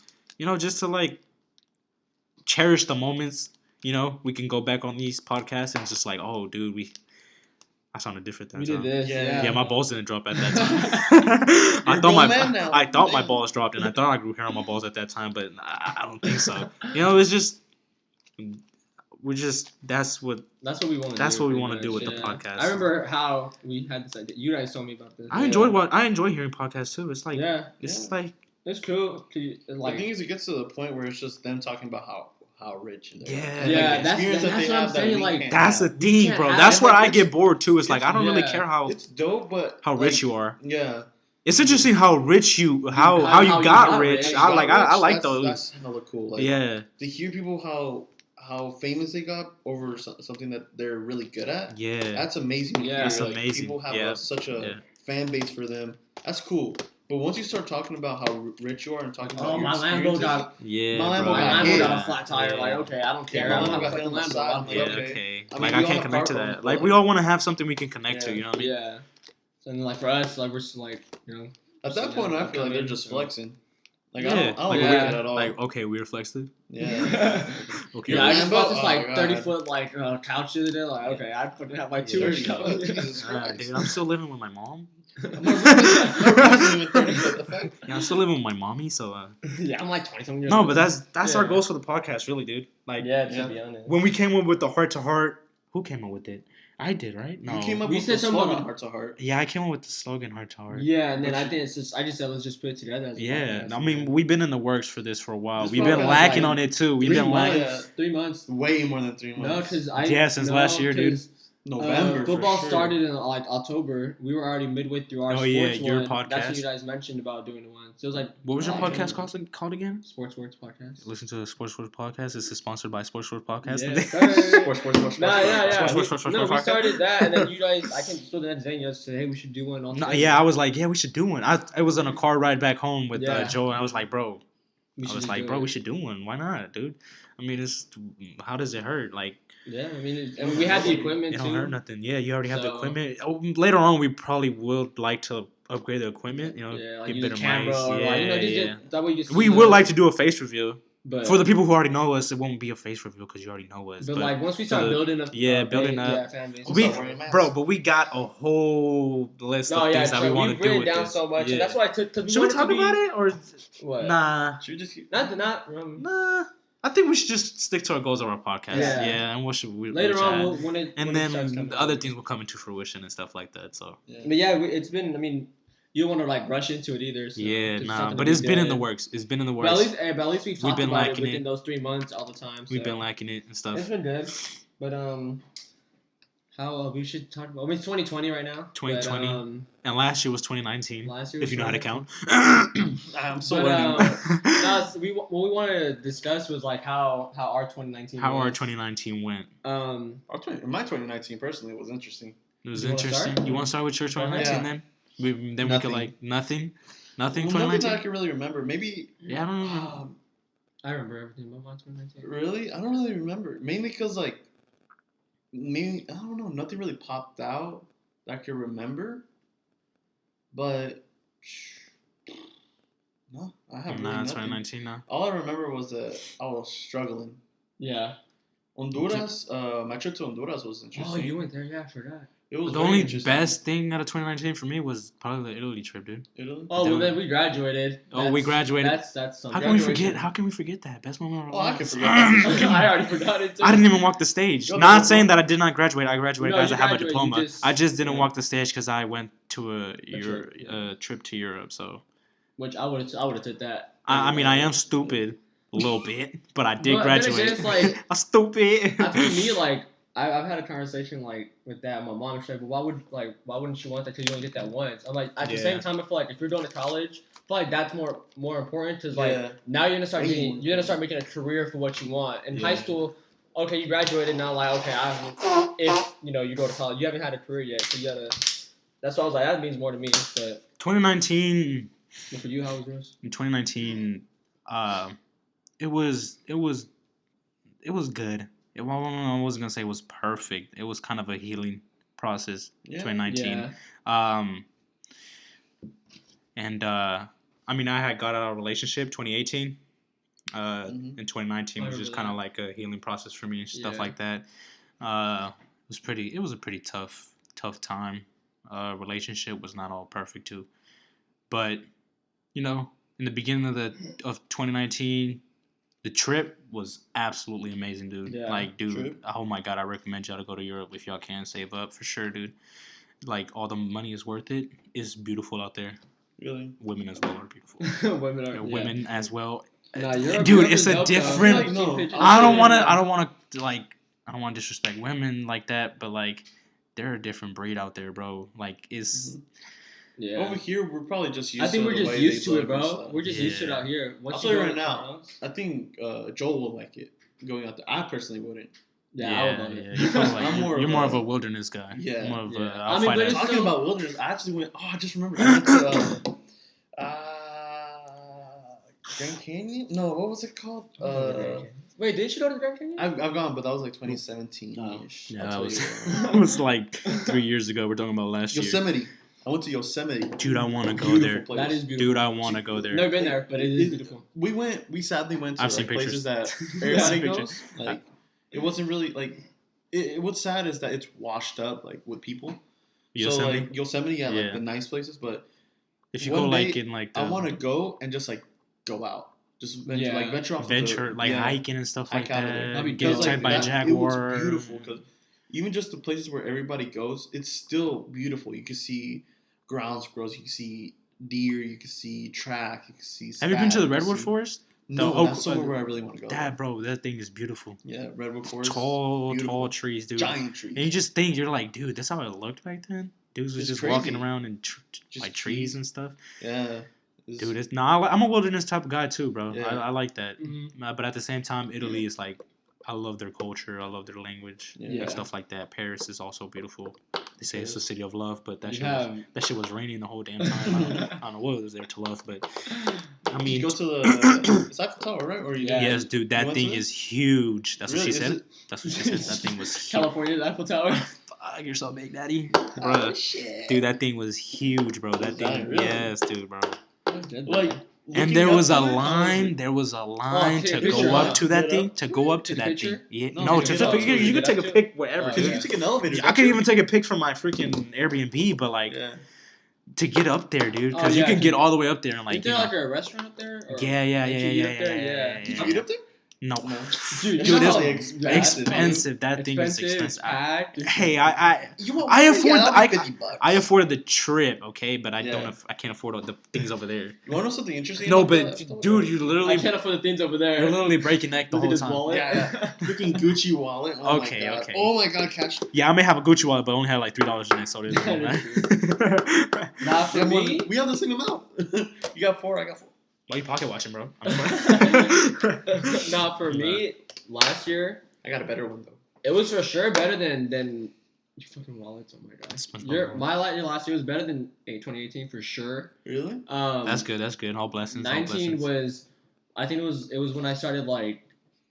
Speaker 1: cherish the moments. You know, we can go back on these podcasts and just like, oh, dude, I sounded different that time.
Speaker 2: We did this,
Speaker 1: yeah. My balls didn't drop at that time. I thought my balls dropped, and I thought I grew hair on my balls at that time, but I don't think so. You know, it's just. That's what we want to do. That's what we want to do with the podcast.
Speaker 2: I remember how we had this idea. You guys told me about this.
Speaker 1: I enjoy hearing podcasts too. It's like like
Speaker 2: it's cool.
Speaker 3: Like, the thing is, it gets to the point where it's just them talking about how rich and
Speaker 2: that's what I'm saying. Like
Speaker 1: that's the thing, bro. That's where I get bored too. It's like I don't really care how
Speaker 3: it's dope, but
Speaker 1: how rich you are.
Speaker 3: Yeah.
Speaker 1: It's interesting how rich how you got rich. I like those.
Speaker 3: That's hella cool. Like, to hear people how famous they got over something that they're really good at. Yeah, that's amazing.
Speaker 1: Yeah, that's amazing.
Speaker 3: People have such a fan base for them. That's cool. But once you start talking about how rich you are and talking about
Speaker 2: my Lambo got a flat tire. Like, okay, I don't care. I don't have a fucking Lambo.
Speaker 1: Okay. Like I can't connect to that. Like we all want to have something we can connect to. You know what I mean?
Speaker 2: Yeah. So then, like for us, like we're just like
Speaker 3: At that point, I feel like they're just flexing. Like I don't like that at all.
Speaker 1: Like we're flexing.
Speaker 3: Yeah.
Speaker 2: Okay. Yeah, I just bought this 30-foot couch the other day. Like, okay, I fucking have my 2 inch couch.
Speaker 1: Dude, I'm still living with my mom.
Speaker 3: Yeah,
Speaker 1: I'm still living with my mommy, so
Speaker 2: I'm like 20-something years
Speaker 1: old. No, but that's our goals for the podcast, really, dude. Like,
Speaker 2: to be honest.
Speaker 1: When we came up with the heart to heart, who came up with it? I did, right? No.
Speaker 3: You came up with the slogan heart to heart.
Speaker 1: Yeah, I came up with the slogan heart to heart.
Speaker 2: Yeah, and then I just said let's just put it together.
Speaker 1: I mean, we've been in the works for this for a while. We've been lacking on it too. We've been lacking.
Speaker 2: 3 months.
Speaker 3: Way more than 3 months.
Speaker 2: No, because
Speaker 1: since last year, dude.
Speaker 3: November.
Speaker 2: Football started in October. We were already midway through our sports
Speaker 1: your
Speaker 2: one.
Speaker 1: podcast.
Speaker 2: That's what you guys mentioned about doing the one. So it was like,
Speaker 1: what was your podcast called again?
Speaker 2: Sports Podcast.
Speaker 1: Listen to the Sports Podcast. This is sponsored by Sports Podcast.
Speaker 2: Yeah, Sports. No, we started that, and then you guys. I came to the next day and you guys said, "Hey, we should do one."
Speaker 1: I was like, "Yeah, we should do one." I was on a car ride back home with Joe, and I was like, "Bro." We should do one. Why not, dude? I mean, how does it hurt? Like.
Speaker 2: Yeah, I mean, we had the equipment too.
Speaker 1: It don't hurt nothing. Yeah, you already have the equipment. Later on, we probably would like to upgrade the equipment. You know,
Speaker 2: get better mics.
Speaker 1: We would like to do a face reveal. But for the people who already know us, it won't be a face reveal because you already know us.
Speaker 2: But like once we start building up, fan base,
Speaker 1: but we got a whole list of things that we want to do with
Speaker 2: down so much. And that's why I took.
Speaker 1: Should we talk about it or
Speaker 2: what?
Speaker 1: Nah.
Speaker 3: Should we just
Speaker 1: nah. I think we should just stick to our goals of our podcast. Yeah, and
Speaker 2: later on,
Speaker 1: and then the other things will come into fruition and stuff like that. So,
Speaker 2: but it's been. I mean, you don't want to like rush into it either. So
Speaker 1: but it's been in the works. It's been in the works.
Speaker 2: But at least we've talked about it within those 3 months all the time. So.
Speaker 1: We've been lacking it and stuff.
Speaker 2: It's been good, but how we should talk about? I mean, it's 2020 right now.
Speaker 1: 2020, and last year was 2019. If you know how to count.
Speaker 3: I'm so learning.
Speaker 2: What we wanted to discuss was like how our 2019.
Speaker 1: How our 2019 went.
Speaker 3: My 2019 personally was interesting.
Speaker 1: It was interesting. You want to start with your 2019 then? We could like nothing. Nothing. 2019.
Speaker 3: Nothing that I can really remember. Maybe.
Speaker 1: Yeah, I don't remember.
Speaker 2: I remember everything about my 2019.
Speaker 3: Really? I don't really remember. Mainly because like. Maybe I don't know. Nothing really popped out. that I can remember, but no, I have really nothing.
Speaker 1: 2019 now.
Speaker 3: All I remember was that I was struggling.
Speaker 2: Yeah.
Speaker 3: Honduras, my trip to Honduras was interesting.
Speaker 2: Oh, you went there? Yeah, I forgot.
Speaker 3: It was
Speaker 1: the only best thing out of 2019 for me was probably the Italy trip, dude.
Speaker 3: Italy?
Speaker 2: Oh, well, then we graduated.
Speaker 1: We graduated.
Speaker 2: That's something.
Speaker 1: How can we forget? How can we forget that? Best moment of our lives.
Speaker 3: I can forget that.
Speaker 2: I already forgot it too.
Speaker 1: I didn't even walk the stage. Not saying that I did not graduate. I graduated as I have a diploma. I just didn't walk the stage because I went to a trip to Europe. So,
Speaker 2: which I would have took that.
Speaker 1: I mean, I am stupid a little bit, but I did graduate.
Speaker 2: Then it's like,
Speaker 1: I'm stupid.
Speaker 2: I think me, like, I've had a conversation like with that. My mom said, "But why wouldn't you want that? Because you only get that once." I'm like, at the same time, I feel like if you're going to college, I feel like that's more important because now you're gonna start making a career for what you want. In high school, okay, you graduated, now like if you go to college, you haven't had a career yet, so you gotta. That's why I was like, that means more to me. But
Speaker 1: 2019.
Speaker 2: For you, how was yours?
Speaker 1: In 2019, it was good. I wasn't gonna say it was perfect. It was kind of a healing process. 2019. Yeah. And I mean, I had got out of a relationship 2018. In 2019 was just kind of like a healing process for me and stuff like that. It was a pretty tough time. Relationship was not all perfect too, but in the beginning of 2019. The trip was absolutely amazing, dude.
Speaker 2: Yeah,
Speaker 1: like, dude, oh my God, I recommend y'all to go to Europe if y'all can save up for sure, dude. Like, all the money is worth it. It's beautiful out there.
Speaker 3: Really?
Speaker 1: Women as well are beautiful. Women as well.
Speaker 2: Nah,
Speaker 1: dude, it's a different. I don't want to disrespect women like that, but like, they're a different breed out there, bro. Like, it's.
Speaker 3: Yeah. Over here, we're probably just used to it.
Speaker 2: I think we're just used to it, bro. We're just used to it out here.
Speaker 3: I'll tell you right now, I think Joel will like it going out there. I personally wouldn't.
Speaker 2: Yeah, I would love it.
Speaker 1: You're more of a wilderness guy.
Speaker 3: Yeah.
Speaker 1: More of a,
Speaker 3: I mean, but talking about wilderness, I actually went, I just remembered. I went to Grand Canyon? No, what was it called?
Speaker 2: Wait, didn't you go to the Grand Canyon?
Speaker 3: I've gone, but that was like 2017-ish.
Speaker 1: Yeah, that was like 3 years ago. We're talking about last year.
Speaker 3: Yosemite. I went to Yosemite.
Speaker 1: Dude, I want to go there.
Speaker 3: Place.
Speaker 2: That is beautiful.
Speaker 1: Dude, I want to go there.
Speaker 2: Never been there, but it is beautiful.
Speaker 3: We sadly went to places that
Speaker 1: everybody
Speaker 3: goes. Like, it wasn't really like. What's sad is that it's washed up like with people. Yosemite? So like Yosemite, like the nice places, but
Speaker 1: if you go like in like,
Speaker 3: I want to go and just like go out, just venture off,
Speaker 1: hiking and stuff like that.
Speaker 2: Get
Speaker 1: attacked by a jaguar.
Speaker 3: It was beautiful because even just the places where everybody goes, it's still beautiful. You can see ground squirrels, you can see deer, you can see track, you can see.
Speaker 1: Have you been to the redwood forest?
Speaker 3: No, that's somewhere where I really want to go.
Speaker 1: That thing is beautiful.
Speaker 3: Yeah, redwood forest.
Speaker 1: Tall trees, dude.
Speaker 3: Giant trees.
Speaker 1: And you just think, you're like, dude, that's how it looked back then? Dudes was just walking around in trees and stuff.
Speaker 3: Yeah.
Speaker 1: Dude, I'm a wilderness type of guy too, bro.
Speaker 3: Yeah.
Speaker 1: I like that. Mm-hmm. But at the same time, Italy is like, I love their culture. I love their language and stuff like that. Paris is also beautiful. They say it's the city of love, but that shit was raining the whole damn time. I don't know what was there to love, but I mean,
Speaker 3: you go to the Eiffel Tower, right? Or
Speaker 1: yes, dude, that thing is huge. That's what she said. That's what she said. That thing was huge.
Speaker 2: California's Eiffel Tower.
Speaker 1: Fuck, you're so big, daddy.
Speaker 2: Oh, shit.
Speaker 1: Dude, that thing was huge, bro. That thing,
Speaker 3: really?
Speaker 1: Yes, dude, bro.
Speaker 3: Like.
Speaker 1: And there was a line. There was a line to go up to that thing. To go up to that thing. Yeah. No, you could take a pic wherever.
Speaker 3: Because you can take an elevator.
Speaker 1: I could even take a pic from my freaking Airbnb, but like to get up there, dude. Because you can get all the way up there and like.
Speaker 2: Is there like a restaurant up there?
Speaker 1: Yeah.
Speaker 3: Did you get up there?
Speaker 1: No.
Speaker 2: Dude,
Speaker 1: it's expensive. That thing is expensive. Hey, I afforded the trip, okay, but I can't afford all the things over there.
Speaker 3: You want to know something interesting?
Speaker 1: No, but dude, you literally
Speaker 2: I can't afford the things over there.
Speaker 1: You're literally breaking neck the whole time.
Speaker 2: Wallet.
Speaker 3: Yeah. Freaking Gucci wallet. Oh
Speaker 1: okay.
Speaker 3: Oh my god, catch.
Speaker 1: Yeah, I may have a Gucci wallet, but I only have like $3 in it, so it
Speaker 2: is. Not for me.
Speaker 3: We have the same amount. You got 4, I got 4.
Speaker 1: Why are you pocket watching, bro?
Speaker 2: Not for me. Last year,
Speaker 3: I got a better one though.
Speaker 2: It was for sure better than your fucking wallets. Oh my god, my last year was better than 2018 for sure.
Speaker 3: Really?
Speaker 1: That's good. That's good. All blessings.
Speaker 2: 19 was, I think it was when I started like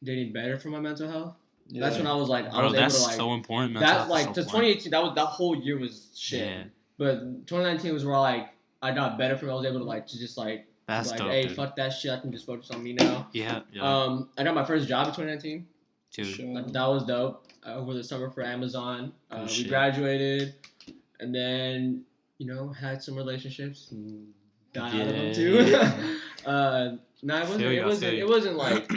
Speaker 2: getting better for my mental health. Yeah. That's when I was like,
Speaker 1: bro, that's able to, like, so important.
Speaker 2: That like, to 2018, that whole year was shit. Yeah. But 2019 was where like I got better from it. I was able to like just like. That's like, dope, hey, dude. Fuck that shit. I can just focus on me now. Yeah. I got my first job in 2019. Dude. Like, that was dope. Over the summer for Amazon. We graduated, and then had some relationships and got out of them too. It wasn't like.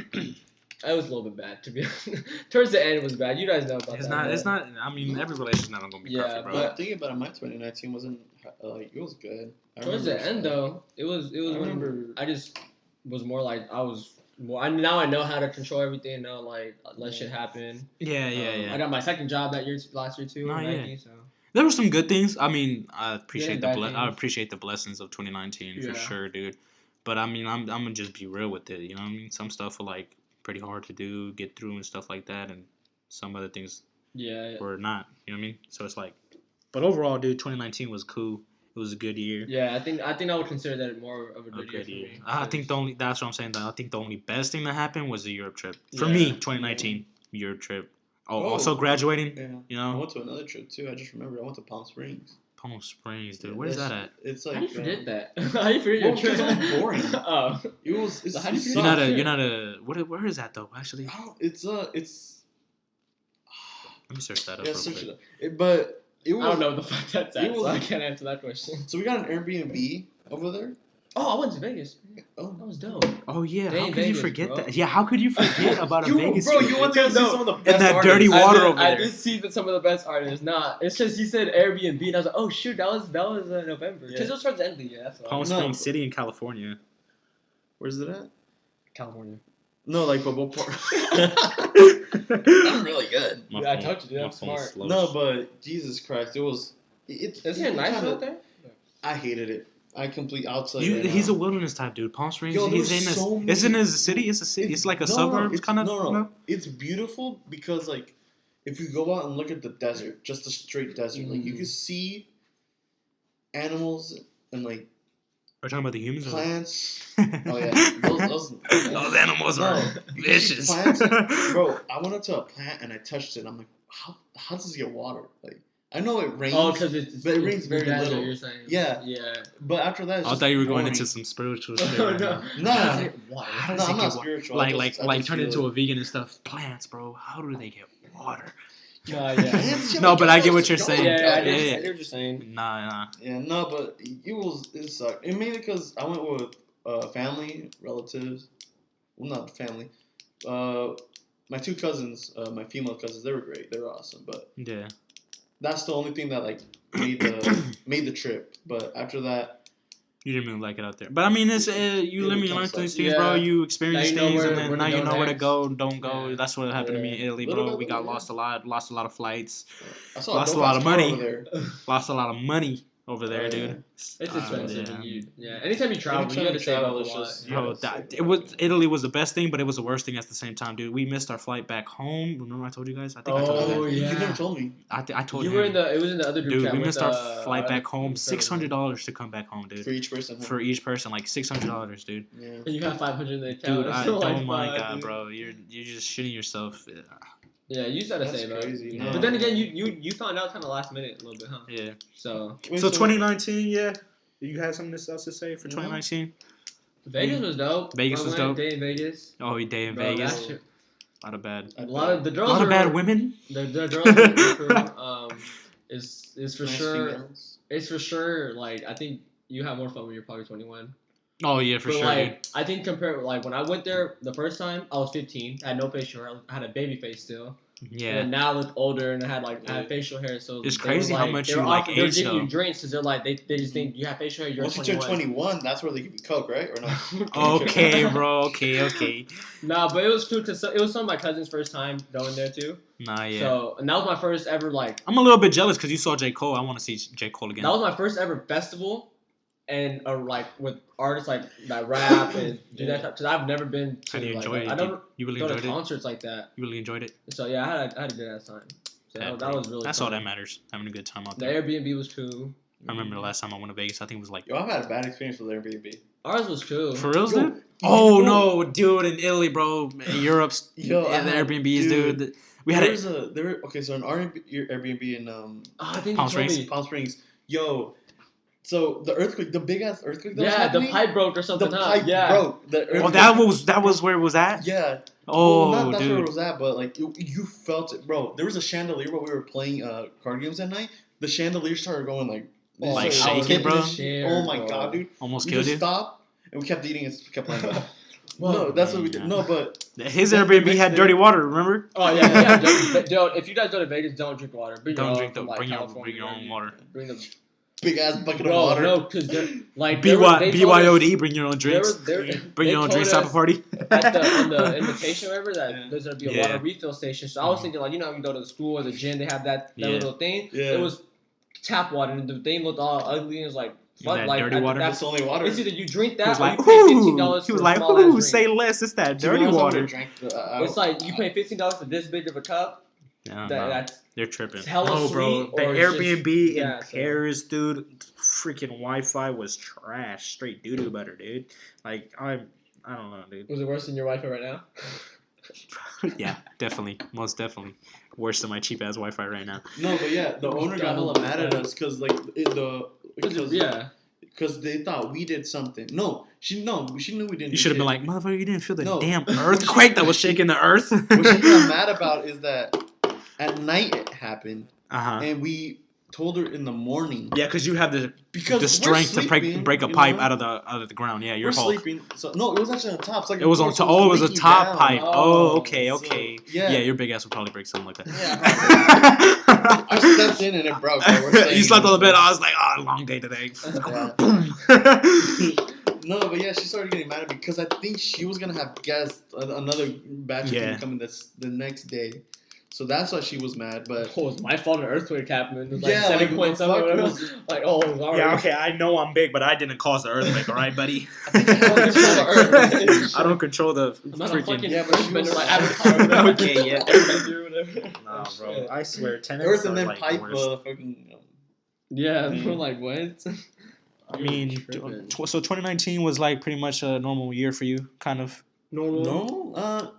Speaker 2: It was a little bit bad, to be honest. Towards the end, it was bad. You guys know about that.
Speaker 1: It's not. I mean, every relationship's not gonna be perfect, bro.
Speaker 3: But thinking about it, my 2019 wasn't like it was good.
Speaker 2: Towards the end, though, it was. I remember. I just was more like I was more. Now I know how to control everything. Now like let shit happen. Yeah. I got my second job last year too. Nike, so.
Speaker 1: There were some good things. I mean, I appreciate the blessings of 2019 for sure, dude. But I mean, I'm gonna just be real with it. You know what I mean? Some stuff were like pretty hard to do, get through and stuff like that, and some other things were not. You know what I mean? So it's like, but overall, dude, 2019 was cool. It was a good year.
Speaker 2: Yeah, I think I would consider that more of a good year.
Speaker 1: I think that's what I'm saying. I think the only best thing that happened was the Europe trip for me. 2019 Europe trip. Also graduating. Yeah. You know,
Speaker 3: I went to another trip too. I just remembered. I went to Palm Springs.
Speaker 1: Palm Springs, dude. Where's that at?
Speaker 3: It's like
Speaker 2: how do you forget that? How do you forget your trip?
Speaker 3: It was boring. Oh, it was.
Speaker 2: How do you forget?
Speaker 1: You're not a. Where is that though? Actually,
Speaker 3: it's.
Speaker 1: Let me search that up.
Speaker 3: Yeah, search it up. But it was.
Speaker 2: I don't know what the fuck that's at. So I can't answer that question.
Speaker 3: So we got an Airbnb over there.
Speaker 2: Oh, I went to Vegas. Oh, that was dope.
Speaker 1: Oh yeah, how could you forget that? Yeah, how could you forget about a Vegas
Speaker 3: trip?
Speaker 1: Bro,
Speaker 3: you went to see some of the best
Speaker 1: and that
Speaker 3: artists.
Speaker 1: dirty water over there.
Speaker 2: I did see some of the best artists. Nah, it's just he said Airbnb, and I was like, oh shoot, that was November. Because it was towards the end of the year. That's why.
Speaker 1: Palm Springs City in California.
Speaker 3: Where's it at?
Speaker 2: California.
Speaker 3: No, like, but what part?
Speaker 2: I'm really good. I told you, dude. I'm smart.
Speaker 3: No, but Jesus Christ, it was.
Speaker 2: Isn't it nice out there?
Speaker 3: I hated it. Outside.
Speaker 1: He's a wilderness type dude. Palm Springs. Isn't it a city? It's a city. It's like a suburb. It's kind of.
Speaker 3: No. It's beautiful because like, if you go out and look at the desert, just the straight desert, like you can see animals and like.
Speaker 1: Are you talking about the humans?
Speaker 3: Plants. Oh yeah,
Speaker 1: those animals are vicious.
Speaker 3: Plants, bro, I went up to a plant and I touched it. I'm like, how does it get water? Like. I know it rains.
Speaker 2: Oh, because it
Speaker 3: rains very little.
Speaker 2: You're saying.
Speaker 3: Yeah. But after that,
Speaker 1: I thought you were going into some spiritual shit.
Speaker 3: No, I'm not spiritual.
Speaker 1: Like turn into a vegan and stuff. Plants, bro. How do they get water?
Speaker 2: No,
Speaker 1: but I get what you're saying.
Speaker 2: I get what you're saying.
Speaker 1: Nah.
Speaker 3: Yeah, no, but it sucked. And mainly because I went with family, relatives. Well, not family. My two cousins, my female cousins, they were great. They were awesome. But
Speaker 1: yeah.
Speaker 3: That's the only thing that like made the trip. But after that,
Speaker 1: you didn't really like it out there. But I mean, it's you live and learn these things, bro. You experience things, and then now you know where to go. Don't go. Yeah. That's what happened to me in Italy, bro. We got lost a lot of flights. Lost a lot of money. Lost a lot of money over there, dude.
Speaker 2: It's expensive. Anytime you travel, you gotta travel.
Speaker 1: Italy was the best thing, but it was the worst thing at the same time, dude. We missed our flight back home. Remember I told you guys? I think I told you guys.
Speaker 3: Yeah. You never told me.
Speaker 1: I told you.
Speaker 2: You were in the. It was in the other group
Speaker 1: chat.
Speaker 2: Dude,
Speaker 1: we missed our flight back home. $600 to come back home, dude.
Speaker 3: For each person.
Speaker 1: For each person, like $600, dude.
Speaker 2: Yeah. And you got 500 in the account.
Speaker 1: Dude, oh my god, bro, you're just shitting yourself.
Speaker 2: Yeah, you just gotta say about it. No. But then again, you found out kind of last minute a little bit, huh?
Speaker 1: Yeah.
Speaker 2: So
Speaker 1: 2019, yeah. You had something else to say for 2019?
Speaker 2: Vegas was dope.
Speaker 1: Vegas was dope.
Speaker 2: Day in Vegas.
Speaker 1: Oh, day in Vegas. A lot of bad.
Speaker 2: A lot of the girls.
Speaker 1: A lot of bad women.
Speaker 2: The girls is for sure. Females. It's for sure. Like I think you have more fun when you're probably 21.
Speaker 1: Oh yeah, for sure.
Speaker 2: Like,
Speaker 1: dude.
Speaker 2: I think compared like when I went there the first time, I was 15. I had no facial hair. I had a baby face still.
Speaker 1: Yeah.
Speaker 2: And now I look older and I had facial hair. So
Speaker 1: it's crazy how much you like age.
Speaker 2: They're giving you drinks because they're like they just think you have facial hair. You're
Speaker 3: Once you turn 21, that's where they give you coke, right? Or not?
Speaker 1: Okay, bro. Okay.
Speaker 2: Nah, but it was cool because it was some of my cousin's first time going there too.
Speaker 1: Nah, yeah.
Speaker 2: So and that was my first ever like.
Speaker 1: I'm a little bit jealous because you saw J. Cole. I want to see J. Cole again.
Speaker 2: That was my first ever festival. And like with artists like that rap and do that because I've never been to. How do you enjoy it? I don't go to concerts like that.
Speaker 1: You really enjoyed it?
Speaker 2: So yeah, I had a good ass time. So that was really.
Speaker 1: That's
Speaker 2: fun.
Speaker 1: all that matters. Having a good time out there.
Speaker 2: The Airbnb was cool.
Speaker 1: I remember the last time I went to Vegas. I think it was like.
Speaker 3: Yo, I've had a bad experience with Airbnb.
Speaker 2: Ours was cool.
Speaker 1: For real, dude? Oh no, dude! In Italy, bro, in Europe's, the Airbnbs, dude. We had
Speaker 3: so an Airbnb in
Speaker 2: I think
Speaker 1: Palm Springs.
Speaker 3: Palm Springs. Yo, so the earthquake, the big ass earthquake. That was happening,
Speaker 2: the pipe broke or something.
Speaker 3: The pipe broke.
Speaker 1: That was where it was at.
Speaker 3: Yeah.
Speaker 1: Oh,
Speaker 3: well, that's
Speaker 1: dude.
Speaker 3: where it was at, but like you felt it, bro. There was a chandelier while we were playing card games at night. The chandelier started going like
Speaker 1: shaking, bro.
Speaker 3: Oh my god, dude!
Speaker 1: Almost
Speaker 3: we
Speaker 1: killed you.
Speaker 3: Just stopped and we kept eating and kept playing. No, that's what we did. No, but
Speaker 1: his Airbnb had dirty water. Remember?
Speaker 2: Oh yeah. Don't, if you guys go to Vegas, don't drink water. Bring your
Speaker 1: own water.
Speaker 2: Bring the
Speaker 3: big ass bucket of water.
Speaker 2: No, because like
Speaker 1: BYOD. Bring your own drinks. Bring your own drinks type of party.
Speaker 2: At the invitation, remember that there's gonna be a water refill station. So I was thinking like, you know, you go to the school or the gym, they have that little thing. Yeah. It was tap water, and the thing looked all ugly. And it was like.
Speaker 1: That dirty water.
Speaker 3: That's only water.
Speaker 2: It's either you drink that
Speaker 1: or
Speaker 2: you pay $15.
Speaker 1: He was like, "Ooh, say less." It's that dirty water.
Speaker 2: It's like you pay $15 for this big of a cup.
Speaker 1: Yeah, they're tripping.
Speaker 2: Oh,
Speaker 1: bro, the Airbnb in Paris, dude, freaking Wi-Fi was trash. Straight doo-doo butter, dude. Like I don't know, dude.
Speaker 2: Was it worse than your Wi-Fi right now?
Speaker 1: Yeah, definitely, most definitely. Worse than my cheap ass Wi-Fi right now.
Speaker 3: No, but yeah, the owner got hella mad at us because because they thought we did something. She knew we didn't.
Speaker 1: You should have been like, motherfucker, you didn't feel the damn earthquake that was shaking the earth.
Speaker 3: What she got mad about is that at night it happened, and we told her in the morning.
Speaker 1: Yeah, because you have the strength to break a pipe out of the ground. Yeah, you're
Speaker 3: sleeping. So no, it was actually on top. Like
Speaker 1: it was on top. Oh, it was a top pipe. Oh, okay.
Speaker 3: So,
Speaker 1: yeah, your big ass would probably break something like that.
Speaker 3: Yeah. I stepped in and it broke.
Speaker 1: You slept on the bed. I was like, long day today.
Speaker 3: No, but yeah, she started getting mad at me because I think she was gonna have guests another batch of people coming the next day. So that's why she was mad, but...
Speaker 2: Oh, it was my fault an earthquake happened. It was like 7 points something. Like, oh, sorry.
Speaker 1: Yeah, okay, I know I'm big, but I didn't cause the earthquake, alright, buddy?
Speaker 3: I don't control the earth.
Speaker 1: I don't control the
Speaker 2: freaking... Yeah, but she was like Avatar.
Speaker 1: Okay, yeah. Nah, bro, I swear, tenants
Speaker 3: Earth and then
Speaker 1: like
Speaker 3: pipe
Speaker 1: fucking...
Speaker 2: Yeah, we're like, what?
Speaker 1: I mean, so 2019 was like pretty much a normal year for you, kind of.
Speaker 3: No,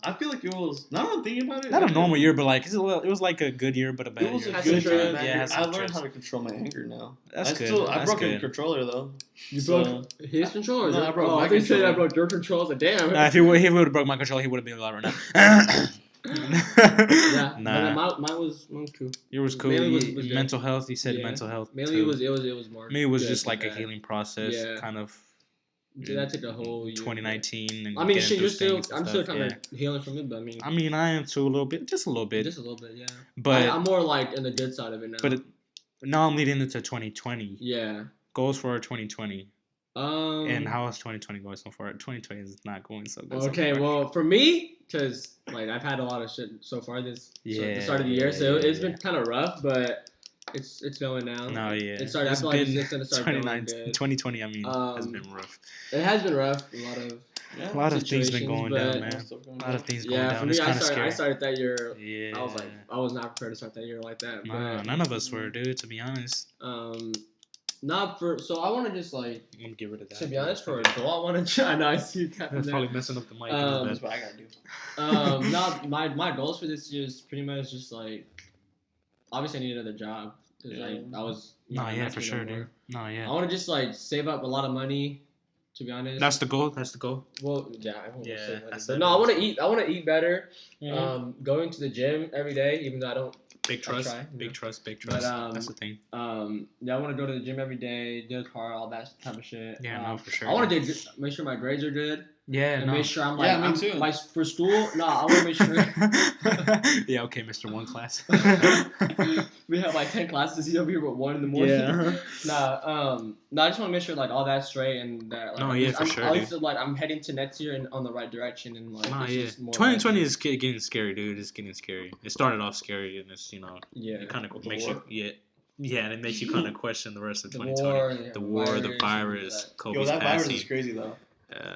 Speaker 3: I feel like it was. Now I'm thinking about it.
Speaker 1: Not a normal year, but like it was like a good year, but a bad year.
Speaker 3: It was a good year. Yeah, I learned how to control my anger now.
Speaker 1: That's good.
Speaker 3: I broke a controller though.
Speaker 2: You broke his controller?
Speaker 3: No, I broke my controller.
Speaker 2: I said I broke your controller. I was like, damn.
Speaker 1: Nah, if he would have broke my controller, he would have been alive right now.
Speaker 2: Yeah, nah. Mine was cool.
Speaker 1: Yours was cool. Was mental health. You said mental health.
Speaker 2: Mainly it was more.
Speaker 1: Me, it was just like a healing process, kind of.
Speaker 2: Dude, that took a whole year.
Speaker 1: 2019. And
Speaker 2: I mean, shit, I'm still kind of healing from it, but I mean,
Speaker 1: I am too a little bit, just a little bit,
Speaker 2: yeah.
Speaker 1: But
Speaker 2: I'm more like in the good side of it now.
Speaker 1: But now I'm leading into 2020.
Speaker 2: Yeah.
Speaker 1: Goals for 2020. And how is 2020 going so far? 2020 is not going so good.
Speaker 2: Okay, well, for me, because like I've had a lot of shit so far the start of the year, so it's been kind of rough, but. It's going now.
Speaker 1: No, yeah.
Speaker 2: It started. I feel like it's gonna start going good.
Speaker 1: 2020. I mean, has been rough.
Speaker 2: It has been rough. A lot of
Speaker 1: things been going down, man. A lot of things going down.
Speaker 2: For me,
Speaker 1: it's kind of scary.
Speaker 2: I started that year. Yeah. I was like, I was not prepared to start that year like that.
Speaker 1: Nah, none of us were, dude. To be honest.
Speaker 2: Not for. So I want to just like.
Speaker 1: I'm gonna get rid of that.
Speaker 2: To be honest, for a goal, I want to try. I know I see you.
Speaker 1: That's probably messing up the mic.
Speaker 3: That's what I gotta do.
Speaker 2: Not my goals for this year is pretty much just like. Obviously, I need another job. Cause I was.
Speaker 1: For sure, dude. I
Speaker 2: want to just like save up a lot of money. To be honest.
Speaker 1: That's the goal.
Speaker 2: Well, yeah, I won't save money. No, I want to eat. I want to eat better. Mm-hmm. Going to the gym every day, even though I don't.
Speaker 1: Big trust. Big trust. But, that's the thing.
Speaker 2: Yeah, I want to go to the gym every day, do a car, all that type of shit.
Speaker 1: Yeah, no, for sure.
Speaker 2: I want to make sure my grades are good.
Speaker 1: Yeah,
Speaker 2: and make sure I'm like,
Speaker 3: me too.
Speaker 2: Like for school, I want to make sure.
Speaker 1: Yeah, okay, Mr. One class.
Speaker 2: We have like 10 classes. He's over here with 1 in the morning.
Speaker 1: Yeah.
Speaker 2: I just want to make sure like all that's straight and that. Like,
Speaker 1: for sure.
Speaker 2: At least like I'm heading to next year and on the right direction and like.
Speaker 1: 2020 is getting scary, dude. It's getting scary. It started off scary and it's it kind of makes you Yeah, and it makes you kind of question the rest of 2020. The war, the virus, Kobe's
Speaker 3: that
Speaker 1: passing.
Speaker 3: virus is crazy though.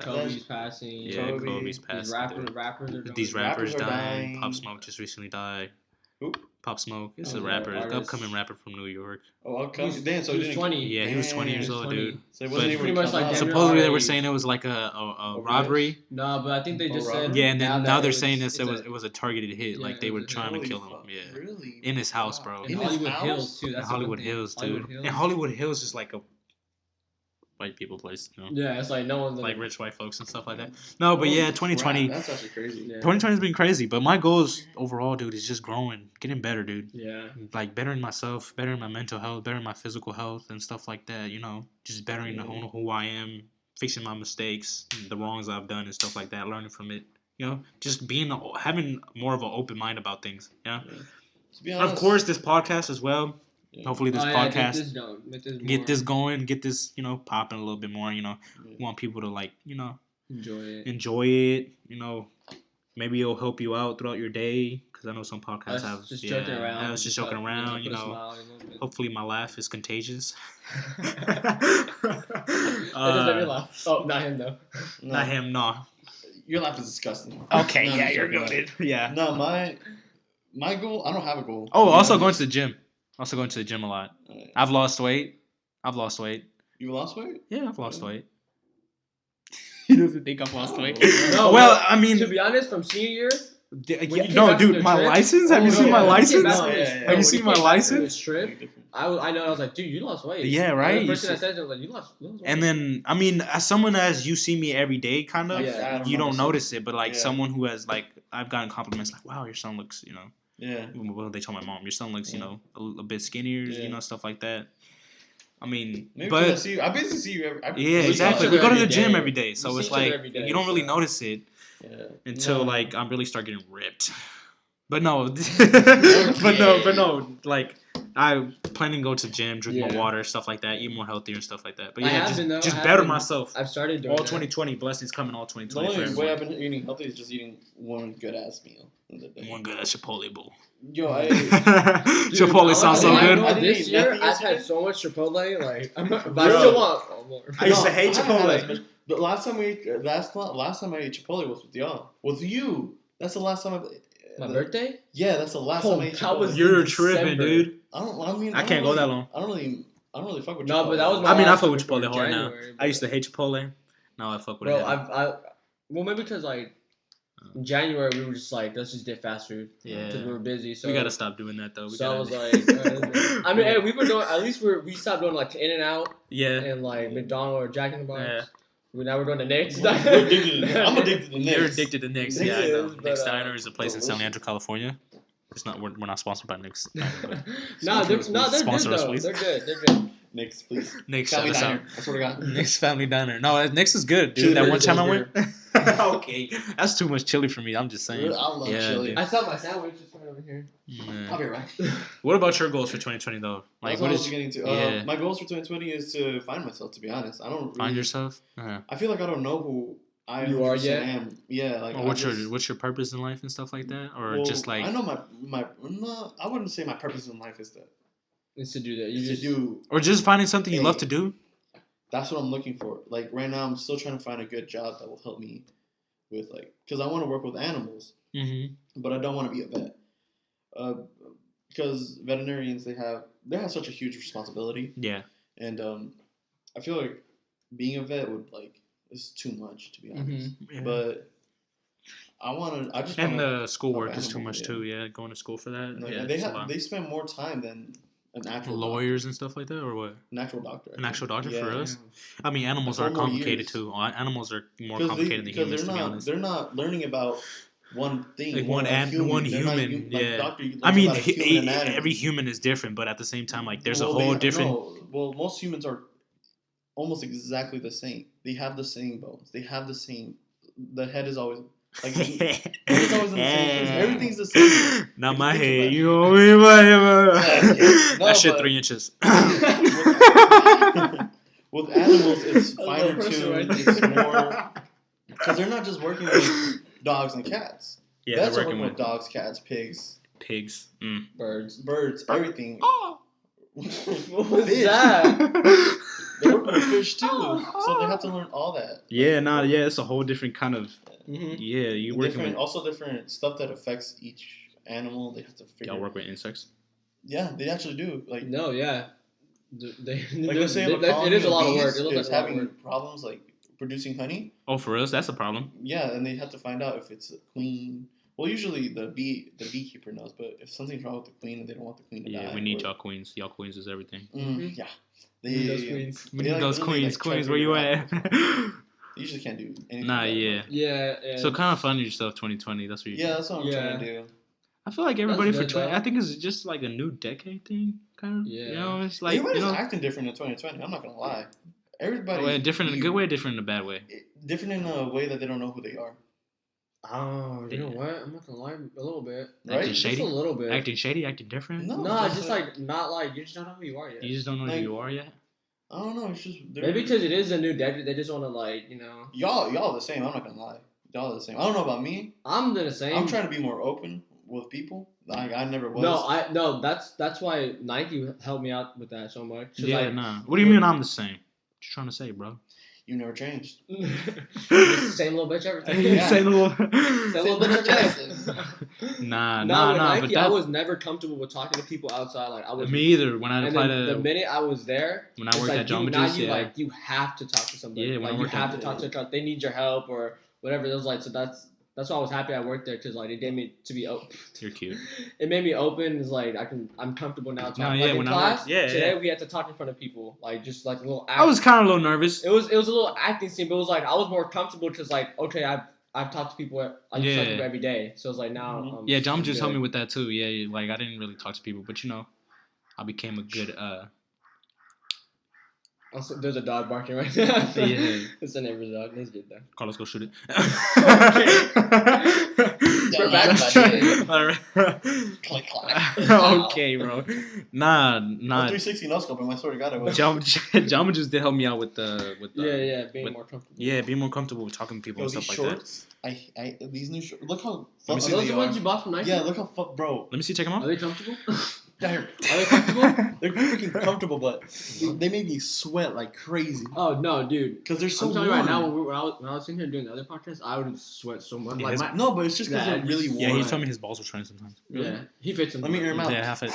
Speaker 2: Kobe's passing.
Speaker 1: Yeah, Kobe's passing.
Speaker 2: These rappers are dying.
Speaker 1: These rappers dying. Pop Smoke just recently died.
Speaker 3: Who?
Speaker 1: Pop Smoke. It's a rapper, upcoming rapper from New York.
Speaker 3: Oh, upcoming. Damn, so he was
Speaker 2: 20.
Speaker 1: Yeah, he was 20 years old, dude.
Speaker 3: So it wasn't
Speaker 2: pretty much like
Speaker 1: supposedly they were saying it was like a robbery.
Speaker 2: No, but I think they just said.
Speaker 1: Yeah, and then now they're saying it was a targeted hit. Like they were trying to kill him.
Speaker 3: Fuck.
Speaker 1: Yeah,
Speaker 3: really?
Speaker 1: in his house, bro.
Speaker 2: In Hollywood Hills too.
Speaker 1: In Hollywood Hills, dude. And Hollywood Hills is like a white people place, you know?
Speaker 2: Yeah, it's like no one's
Speaker 1: like rich white folks and stuff like that. No, but yeah, 2020.
Speaker 3: That's actually crazy. Yeah.
Speaker 1: 2020 has been crazy, but my goals overall, dude, is just growing, getting better, dude.
Speaker 2: Yeah.
Speaker 1: Like bettering myself, bettering my mental health, bettering my physical health and stuff like that. You know, just bettering who I am, fixing my mistakes, the wrongs I've done and stuff like that, learning from it. You know, just having more of an open mind about things. Yeah. To be honest, of course, this podcast as well. Yeah. Hopefully this podcast get this going, get this, you know, popping a little bit more, you know. Want people to like, you know, enjoy it, you know. Maybe it'll help you out throughout your day because I know some podcasts have
Speaker 2: just joking around.
Speaker 1: I was just joking around, you know. Hopefully my laugh is contagious.
Speaker 2: That doesn't make me laugh. Oh, not him though.
Speaker 1: Not him, no.
Speaker 3: Your laugh is disgusting.
Speaker 1: Okay, yeah, you're good. Yeah.
Speaker 3: No, my goal, I don't have a goal.
Speaker 1: Oh, also going to the gym. Also going to the gym a lot. I've lost weight.
Speaker 3: You lost weight?
Speaker 1: Yeah, I've lost weight. He doesn't think I've lost weight.
Speaker 2: No,
Speaker 1: well, I mean,
Speaker 2: to be honest, from senior year.
Speaker 1: No, dude, my license. Have you seen my license? Have you seen my license?
Speaker 2: Trip. I know. I was like, dude, you lost weight.
Speaker 1: Yeah, right.
Speaker 2: The person that said it was like, you lost weight.
Speaker 1: And then, I mean, as someone as you see me every day, kind of, you don't notice it. But like someone who has like, I've gotten compliments like, wow, your son looks, you know.
Speaker 3: Yeah.
Speaker 1: Well, they told my mom, your son looks, you know, a bit skinnier, you know, stuff like that. I mean,
Speaker 3: maybe
Speaker 1: but
Speaker 3: I basically see you every.
Speaker 1: Yeah, exactly. We go to the gym every day, so it's like you don't really notice it until like I'm really start getting ripped. But no, but no, like I plan to go to the gym, drink more water, stuff like that, eat more healthier and stuff like that. But yeah, just better myself.
Speaker 2: I've started doing
Speaker 1: all 2020 blessings coming all 2020.
Speaker 3: The only way I've been eating healthy is just eating one good ass meal.
Speaker 1: One good ass Chipotle bowl.
Speaker 3: Yo,
Speaker 1: Chipotle sounds so good.
Speaker 2: This year, I've had so much Chipotle, like, but I still want more.
Speaker 1: I used to hate Chipotle.
Speaker 3: The last time I ate Chipotle was with y'all. With you. That's the last time
Speaker 2: My birthday?
Speaker 3: Yeah, that's the last time I ate Chipotle.
Speaker 1: You're tripping, dude.
Speaker 3: I
Speaker 1: can't go that long.
Speaker 3: I don't really fuck with Chipotle.
Speaker 2: No, but that was
Speaker 1: I fuck with Chipotle hard now. I used to hate Chipotle. Now I fuck with it.
Speaker 2: Well, maybe because, like, in January, we were just like, let's just get fast food. Yeah. Because we were busy. So
Speaker 1: we got to stop doing that, though.
Speaker 2: I was like, I mean, hey, we were doing, at least we stopped doing, like, In-N-Out.
Speaker 1: Yeah.
Speaker 2: And, like, McDonald's or Jack in the Box. Yeah. Now we're doing the Knicks.
Speaker 3: I'm addicted to the Knicks.
Speaker 1: You're addicted to Knicks. Yeah, I know. Knicks Diner is a place in San Leandro, California. It's not. We're not sponsored by Knicks.
Speaker 2: No, they're good though. They're good.
Speaker 3: Knicks, please.
Speaker 1: Knicks
Speaker 3: Family Diner. I swear to God.
Speaker 1: Knicks Family Diner. No, Knicks is good, dude. That one time I went. Okay, that's too much chili for me. I'm just saying.
Speaker 3: I love chili.
Speaker 2: I saw my sandwich just right over here.
Speaker 3: I'll be right.
Speaker 1: What about your goals for 2020 though?
Speaker 3: Like, what is you getting to? My goals for 2020 is to find myself. To be honest, I don't really,
Speaker 1: find yourself.
Speaker 3: I feel like I don't know who I am. Yeah, like
Speaker 1: what's your purpose in life and stuff like that, or just like
Speaker 3: I know my no, I wouldn't say my purpose in life is that.
Speaker 2: Is to do that.
Speaker 1: Or just finding something you love to do.
Speaker 3: That's what I'm looking for. Like right now, I'm still trying to find a good job that will help me with because I want to work with animals, but I don't want to be a vet. Because veterinarians they have such a huge responsibility.
Speaker 1: Yeah.
Speaker 3: And I feel like being a vet is too much to be honest. Yeah. But
Speaker 1: the schoolwork is too much too. Yeah, going to school for that.
Speaker 3: They spend more time than an actual
Speaker 1: lawyers and stuff like that, or what?
Speaker 3: An actual doctor.
Speaker 1: An actual doctor for us. I mean, animals are complicated too. Animals are more complicated than humans. To be honest,
Speaker 3: they're not learning about one thing.
Speaker 1: Like one human. Yeah. I mean, every human is different, but at the same time, like there's a whole different.
Speaker 3: Well, most humans are almost exactly the same. They have the same bones. They have the same. The head is always. It's always the same. Everything's the same.
Speaker 1: Not my head. You know that shit 3 inches.
Speaker 3: With animals, it's finer tuned. It's more because they're not just working with dogs and cats.
Speaker 1: Yeah,
Speaker 3: they're working with dogs, cats, pigs, birds, everything.
Speaker 2: Oh, what was that?
Speaker 3: They're working with fish too, so they have to learn all that.
Speaker 1: Yeah, it's a whole different kind of. Yeah, you working with
Speaker 3: different stuff that affects each animal. They have to figure.
Speaker 1: Y'all work with insects?
Speaker 3: Yeah, they actually do. Like
Speaker 2: no, yeah.
Speaker 3: Let's say
Speaker 2: it is a lot of work. It looks like
Speaker 3: is having problems like producing honey.
Speaker 1: Oh, for reals? That's a problem.
Speaker 3: Yeah, and they have to find out if it's a queen. Well, usually the beekeeper knows, but if something's wrong with the queen and they don't want the queen to die.
Speaker 1: Yeah, we need y'all queens. Y'all queens is everything.
Speaker 3: Yeah.
Speaker 2: We need those queens.
Speaker 1: We need those queens. Queens, where you at?
Speaker 3: They usually can't do anything.
Speaker 1: Nah, yeah.
Speaker 2: Yeah.
Speaker 1: So kind of fund yourself 2020. That's what you
Speaker 3: that's what I'm trying to do.
Speaker 1: I feel like everybody for 20. I think it's just like a new decade thing, kind of. Yeah. You know, it's like
Speaker 3: everybody's acting different in 2020. I'm not gonna lie. Everybody
Speaker 1: different in a good way, different in a bad way.
Speaker 3: Different in a way that they don't know who they are.
Speaker 2: Oh, you know what? I'm not gonna lie, a little bit.
Speaker 1: Right? Acting shady?
Speaker 2: Just a little bit.
Speaker 1: Acting shady, acting different?
Speaker 2: No, just like not like you just don't know who you are yet.
Speaker 1: You just don't know who you are yet?
Speaker 3: I don't know. It's just
Speaker 2: maybe because it is a new decade. They just want to
Speaker 3: Y'all the same. I'm not gonna lie. Y'all the same. I don't know about me.
Speaker 2: I'm the same.
Speaker 3: I'm trying to be more open with people. Like I never was.
Speaker 2: No. That's why Nike helped me out with that so much.
Speaker 1: Yeah, nah. What do you mean I'm the same? What you trying to say, bro?
Speaker 3: You never changed.
Speaker 2: Same little bitch everything.
Speaker 1: Yeah. Same little
Speaker 2: bitch everything.
Speaker 1: Nah.
Speaker 2: Nike, I was never comfortable with talking to people outside. Like I was.
Speaker 1: Me either. When I applied to
Speaker 2: the minute I was there,
Speaker 1: when I worked at Jamba Juice,
Speaker 2: like you have to talk to somebody.
Speaker 1: Yeah,
Speaker 2: like you have to talk to a they need your help or whatever. It was like so that's why I was happy I worked there because like it gave me to be open.
Speaker 1: You're cute.
Speaker 2: It made me open. It's like I'm comfortable now talking.
Speaker 1: Like in class,
Speaker 2: today we had to talk in front of people, like just like a little.
Speaker 1: I was kind of a little nervous.
Speaker 2: It was a little acting scene, but it was like I was more comfortable because like okay I've talked to people. I just talk to people every day, so it's like now.
Speaker 1: Jamba just helped me with that too. Yeah, like I didn't really talk to people, but I became a good.
Speaker 2: Also, there's a dog barking right now.
Speaker 1: Yeah.
Speaker 2: It's a neighbor's dog. Let's get there.
Speaker 1: Carlos, go shoot it.
Speaker 2: We're back.
Speaker 3: Click, clack.
Speaker 1: Okay, bro. Nah.
Speaker 3: 360 no scope. I swear to God, I was.
Speaker 1: Jamba just did help me out with the
Speaker 2: being more comfortable.
Speaker 1: Yeah, being more comfortable with talking to people and stuff like
Speaker 3: that. These new shorts. Look how.
Speaker 2: Are those the ones you bought from Nike?
Speaker 3: Yeah, look how bro.
Speaker 1: Let me see. Check them out.
Speaker 2: Are they comfortable?
Speaker 3: Are they comfortable? They're freaking comfortable, but they made me sweat like crazy.
Speaker 2: Oh no, dude!
Speaker 3: Because they're so.
Speaker 2: I'm telling you right now, when I was sitting here doing the other podcast, I would sweat so much.
Speaker 3: Yeah, but it's just because they're really warm.
Speaker 1: Yeah, he told me his balls were showing sometimes.
Speaker 2: Really? Yeah, he fits them.
Speaker 3: Let me hear him out.
Speaker 1: Yeah, half it.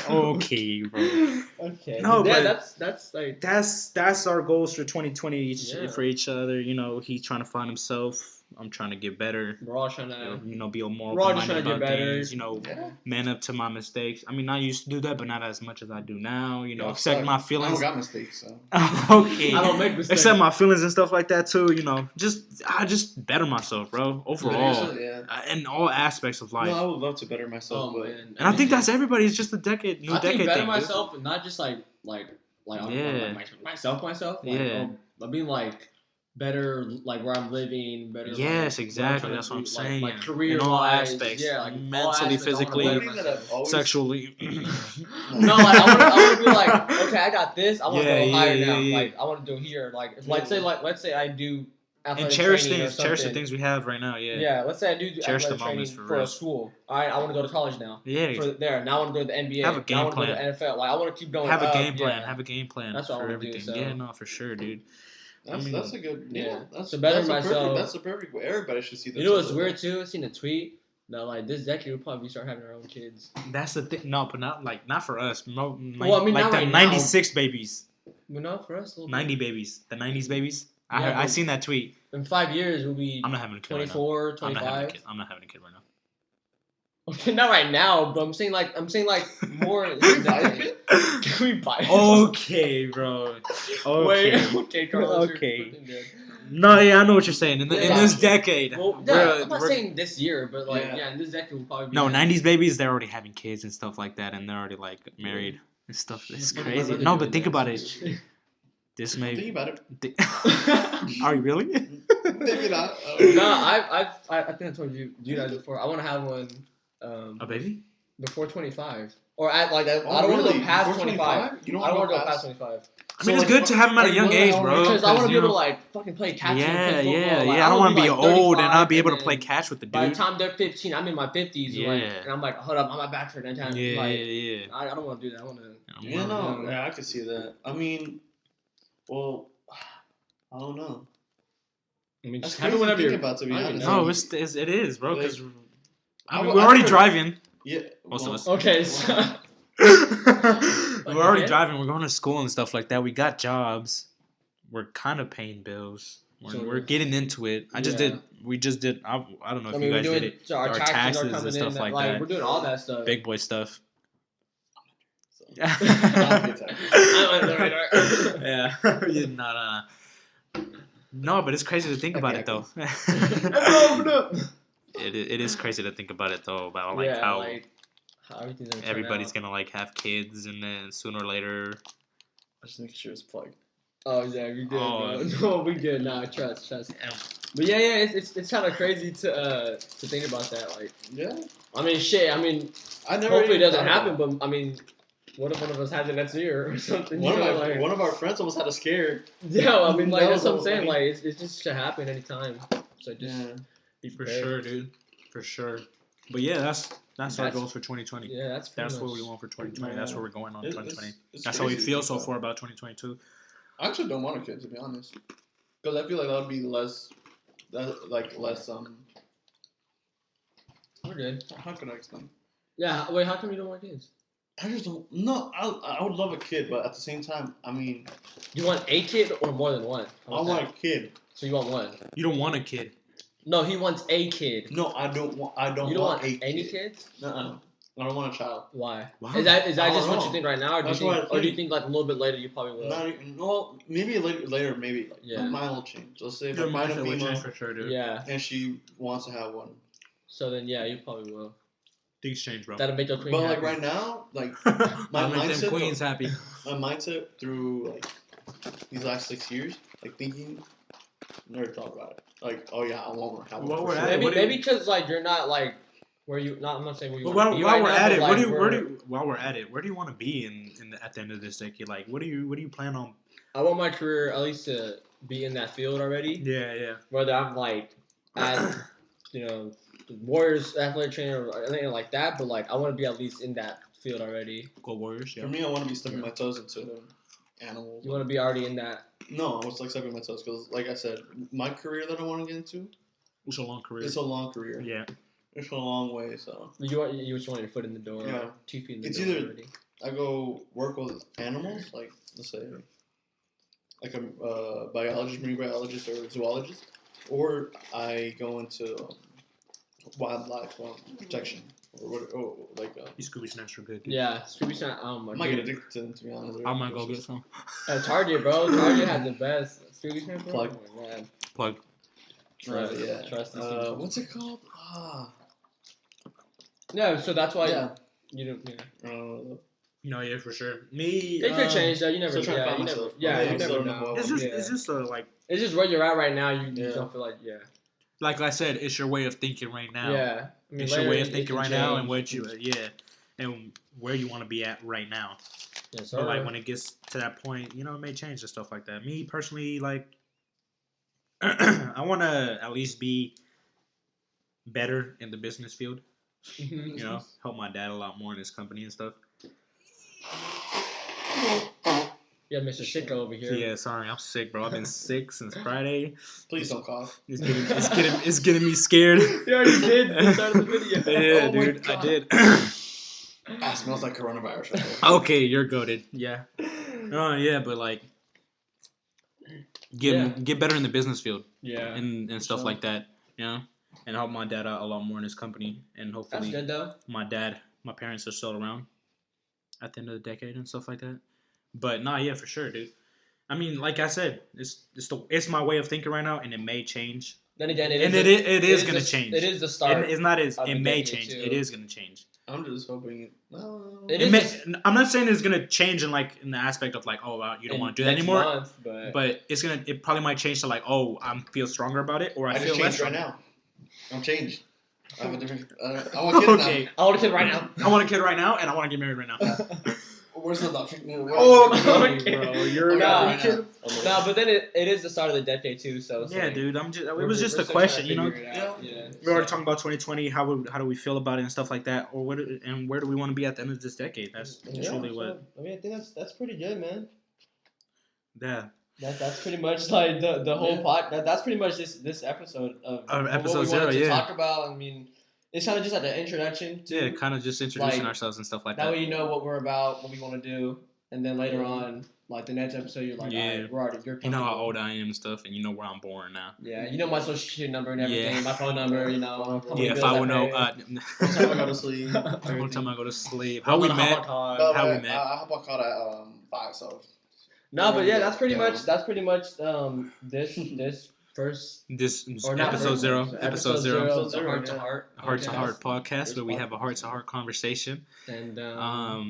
Speaker 1: Okay, bro.
Speaker 2: Okay.
Speaker 1: No,
Speaker 2: yeah,
Speaker 1: but
Speaker 2: that's like
Speaker 1: that's our goals for 2020 for each other. He's trying to find himself. I'm trying to get better.
Speaker 2: We're all trying to,
Speaker 1: be more
Speaker 2: we're all just trying to get better.
Speaker 1: Things, man up to my mistakes. I mean, I used to do that, but not as much as I do now. Accept my feelings.
Speaker 3: I don't got mistakes, so.
Speaker 1: Okay.
Speaker 2: I don't make mistakes.
Speaker 1: Accept my feelings and stuff like that too. I just better myself, bro. Overall, in all aspects of life.
Speaker 3: No, I would love to better myself,
Speaker 1: and I think that's everybody. It's just a decade, new decade thing.
Speaker 2: I think better myself, and not just like myself.
Speaker 1: Yeah.
Speaker 2: I mean like. Better, like where I'm living, better.
Speaker 1: Yes, exactly. That's what I'm saying.
Speaker 2: Like career
Speaker 1: in all
Speaker 2: wise,
Speaker 1: aspects,
Speaker 2: like
Speaker 1: mentally, physically, sexually.
Speaker 2: No, like I want to be like, okay, I got this. I want to go higher now. Yeah. Like I want to do here. Like let's say I do.
Speaker 1: And cherish the things we have right now. Yeah.
Speaker 2: Yeah. Let's say I do athletic training for a school. All right, I want to go to college now.
Speaker 1: Yeah.
Speaker 2: Now I want to go to the NBA.
Speaker 1: Have a game
Speaker 2: Now
Speaker 1: plan.
Speaker 2: I want to go to NFL. Like I want to keep going.
Speaker 1: Have a game plan. Yeah. Have a game plan.
Speaker 2: That's what
Speaker 1: for
Speaker 2: I want
Speaker 1: everything.
Speaker 2: To do, so.
Speaker 1: Yeah, no, for sure, dude.
Speaker 3: That's a good That's
Speaker 2: to better myself.
Speaker 3: That's the perfect way. Everybody should see that.
Speaker 2: You know what's weird too? I seen a tweet that like this decade we'll probably start having our own kids.
Speaker 1: That's the thing. No, but not for us.
Speaker 2: Well, I mean,
Speaker 1: like the
Speaker 2: right
Speaker 1: 96 babies.
Speaker 2: Well, not for us.
Speaker 1: 90 babies. The 90s babies. I seen that tweet.
Speaker 2: In 5 years we'll be.
Speaker 1: I'm not having a kid
Speaker 2: 24,
Speaker 1: right now.
Speaker 2: 25.
Speaker 1: I'm not having a kid right now.
Speaker 2: Okay, not right now, but I'm saying like more. Can we buy it?
Speaker 1: Okay, bro. Okay.
Speaker 2: Wait, okay, Carlos.
Speaker 1: Okay. No, yeah, I know what you're saying. In this decade.
Speaker 2: Well, I'm not saying this year, but like, in this decade we'll probably be.
Speaker 1: No, 90s babies, they're already having kids and stuff like that, and they're already like married and stuff. It's crazy. No, but think about it. This may.
Speaker 3: Think about it.
Speaker 1: Are you really?
Speaker 3: Maybe not.
Speaker 2: No, I think I told you guys before. I want to have one.
Speaker 1: A baby?
Speaker 2: Before 25. Or at like I don't want to go past 25.
Speaker 3: You don't
Speaker 2: I don't
Speaker 3: want
Speaker 2: to go past 25.
Speaker 1: I mean, it's good to have them at a young age, bro.
Speaker 2: Because I want to be able to like fucking play catch.
Speaker 1: Yeah. I don't want to be old and not be able to play catch with the dude.
Speaker 2: By the time they're 15, I'm in my 50s. And I'm like, hold up, I'm back for that time.
Speaker 1: Yeah.
Speaker 2: I don't want to do that. I want to.
Speaker 3: Yeah, I can see that. I mean, well, I don't know.
Speaker 2: I mean,
Speaker 3: just have it whenever you're about to be honest.
Speaker 1: No, it is, bro. Because we're already driving.
Speaker 3: Yeah.
Speaker 1: Most of us.
Speaker 2: Okay, so.
Speaker 1: We're already driving. We're going to school and stuff like that. We got jobs. We're kind of paying bills. We're getting into it. We just did. I don't know if you guys did it.
Speaker 2: Our
Speaker 1: taxes and stuff like that.
Speaker 2: We're doing all that stuff.
Speaker 1: Big boy stuff.
Speaker 2: Yeah.
Speaker 1: No, but it's crazy to think about it though. It is crazy to think about it though, about like how everybody's gonna like have kids and then sooner or later.
Speaker 3: I just make sure it's plugged.
Speaker 2: Oh yeah, we good, bro. No, we good. Nah, trust. But yeah, it's kind of crazy to think about that. Like,
Speaker 3: yeah.
Speaker 2: I mean, shit. I mean, hopefully it doesn't happen. But I mean, what if one of us has it next year or something?
Speaker 3: One of our friends almost had a scare.
Speaker 2: Yeah, well, I mean, like that's what I'm saying. Like, it just should happen anytime. So just be prepared.
Speaker 1: For sure, dude. For sure. But yeah, that's our goals for 2020.
Speaker 2: Yeah,
Speaker 1: that's what we want for 2020. That's where we're going on 2020. That's how we feel so far about 2022.
Speaker 3: I actually don't want a kid, to be honest, because I feel like that would be less.
Speaker 2: We're good.
Speaker 3: How can I explain?
Speaker 2: Yeah. Wait. How come you don't want kids?
Speaker 3: I just don't. No, I would love a kid, but at the same time, I mean.
Speaker 2: You want a kid or more than one?
Speaker 3: I want a kid.
Speaker 2: So you want one?
Speaker 1: You don't want a kid.
Speaker 2: No, he wants a kid.
Speaker 3: No, I don't want.
Speaker 2: You don't want any kids?
Speaker 3: No, I don't want a child.
Speaker 2: Why? Is that just what you think right now, or do you think like a little bit later you probably will?
Speaker 3: Well, maybe later, maybe. Like, mine will change. Let's say if I find a female,
Speaker 1: for sure, dude.
Speaker 2: Yeah.
Speaker 3: And she wants to have one.
Speaker 2: So then, yeah, you probably will.
Speaker 1: Things change, bro.
Speaker 2: That'll make your queen
Speaker 3: happy.
Speaker 2: happy.
Speaker 3: Like right now, like my mindset.
Speaker 1: Queens happy.
Speaker 3: My mindset through like these last 6 years, like thinking, never thought about it. Like, oh yeah, I want to have one.
Speaker 2: Maybe because like you're not like where you. Not I'm not saying where you.
Speaker 1: While we're at it, where do you want to be at the end of this decade? Like, what do you plan on?
Speaker 2: I want my career at least to be in that field already.
Speaker 1: Yeah.
Speaker 2: Whether I'm like, as Warriors athletic trainer or anything like that, but like I want to be at least in that field already.
Speaker 1: Go Warriors, yeah.
Speaker 3: For me, I want to be stepping my toes into animals.
Speaker 2: You want to be already in that?
Speaker 3: No, I was like stepping my toes because, like I said, my career that I want to get into.
Speaker 1: It's a long career.
Speaker 3: It's a long career.
Speaker 1: Yeah.
Speaker 3: It's a long way, so.
Speaker 2: You just want your foot in the door.
Speaker 3: Yeah.
Speaker 2: 2 feet in the door.
Speaker 3: It's either already. I go work with animals, like let's say, like a biologist, marine biologist, or zoologist, or I go into wildlife protection or what? Oh, like
Speaker 1: these Scooby snacks are good.
Speaker 2: Dude. Yeah, Scooby snacks. I
Speaker 3: might get addicted to them, to be honest.
Speaker 1: I might go get some.
Speaker 2: Target, bro. Target has the best Scooby snacks.
Speaker 3: Plug.
Speaker 2: Oh my God.
Speaker 1: Plug.
Speaker 2: Trust.
Speaker 3: Yeah.
Speaker 2: Trust.
Speaker 3: What's it called?
Speaker 2: Yeah, so that's why.
Speaker 3: Yeah.
Speaker 2: You don't.
Speaker 1: No, yeah, for sure. Me.
Speaker 2: It could change though. You never.
Speaker 3: You never.
Speaker 2: You never know.
Speaker 1: It's just like.
Speaker 2: It's just where you're at right now. You don't feel like
Speaker 1: Like I said, it's your way of thinking right now.
Speaker 2: Yeah. I mean,
Speaker 1: it's your way of thinking right now, and and where you want to be at right now.
Speaker 2: Yes, sir.
Speaker 1: But like when it gets to that point, it may change and stuff like that. Me personally, like, I want to at least be better in the business field. Help my dad a lot more in his company and stuff.
Speaker 2: Yeah, Mr. Sicko over here.
Speaker 1: Yeah, sorry, I'm sick, bro. I've been sick since Friday.
Speaker 3: Please don't cough.
Speaker 1: It's getting me scared.
Speaker 2: You already did at the start of the video.
Speaker 1: Yeah, dude, I did.
Speaker 3: It smells like coronavirus.
Speaker 1: Okay, you're goated. Yeah. Yeah, but like, get better in the business field.
Speaker 2: Yeah.
Speaker 1: And stuff like that. And help my dad out a lot more in his company, and hopefully,
Speaker 2: that's good though.
Speaker 1: My parents are still around at the end of the decade and stuff like that. But yeah, for sure, dude. I mean, like I said, it's my way of thinking right now, and it may change.
Speaker 2: Then again,
Speaker 1: it is gonna change.
Speaker 2: It is the start.
Speaker 1: It's not as it may change. Too. It is gonna change.
Speaker 3: I'm just hoping.
Speaker 1: I'm not saying it's gonna change in the aspect of like, oh, wow, you don't want to do that anymore.
Speaker 2: Month,
Speaker 1: but it probably might change to like, oh, I feel stronger about it, or I feel less
Speaker 3: right now. I'm changed. I have a different. I want a kid now.
Speaker 2: I want a kid right now.
Speaker 1: I want a kid right now, and I want to get married right now.
Speaker 3: Where's the love?
Speaker 1: Okay, bro, you're
Speaker 2: not right now. No, but then it is the start of the decade too. So
Speaker 1: yeah, dude, it was just a question,
Speaker 2: Yeah.
Speaker 1: We're already talking about 2020. How do we feel about it and stuff like that, or where do we want to be at the end of this decade? That's truly what.
Speaker 2: I mean, I think that's pretty good, man.
Speaker 1: Yeah.
Speaker 2: That's pretty much like the whole pot. That's pretty much this episode of
Speaker 1: episode
Speaker 2: what we
Speaker 1: 0.
Speaker 2: to talk about. I mean, It's kind of just like an introduction.
Speaker 1: Yeah, kind of just introducing ourselves and stuff like that.
Speaker 2: That way you know what we're about, what we want to do, and then later on, like the next episode, you're like, yeah, we're already.
Speaker 1: You know how old I am and stuff, and you know where I'm born now.
Speaker 2: Yeah, you know my social security number and everything, my phone number, you know.
Speaker 1: Yeah, if I would know.
Speaker 3: What time I go to sleep.
Speaker 1: What time I go to sleep. How we met. How we met.
Speaker 3: I hope I caught at 5, so.
Speaker 2: No, but yeah, that's pretty much this first
Speaker 1: episode 0
Speaker 2: heart to
Speaker 1: heart podcast where we have a heart to heart conversation.
Speaker 2: And I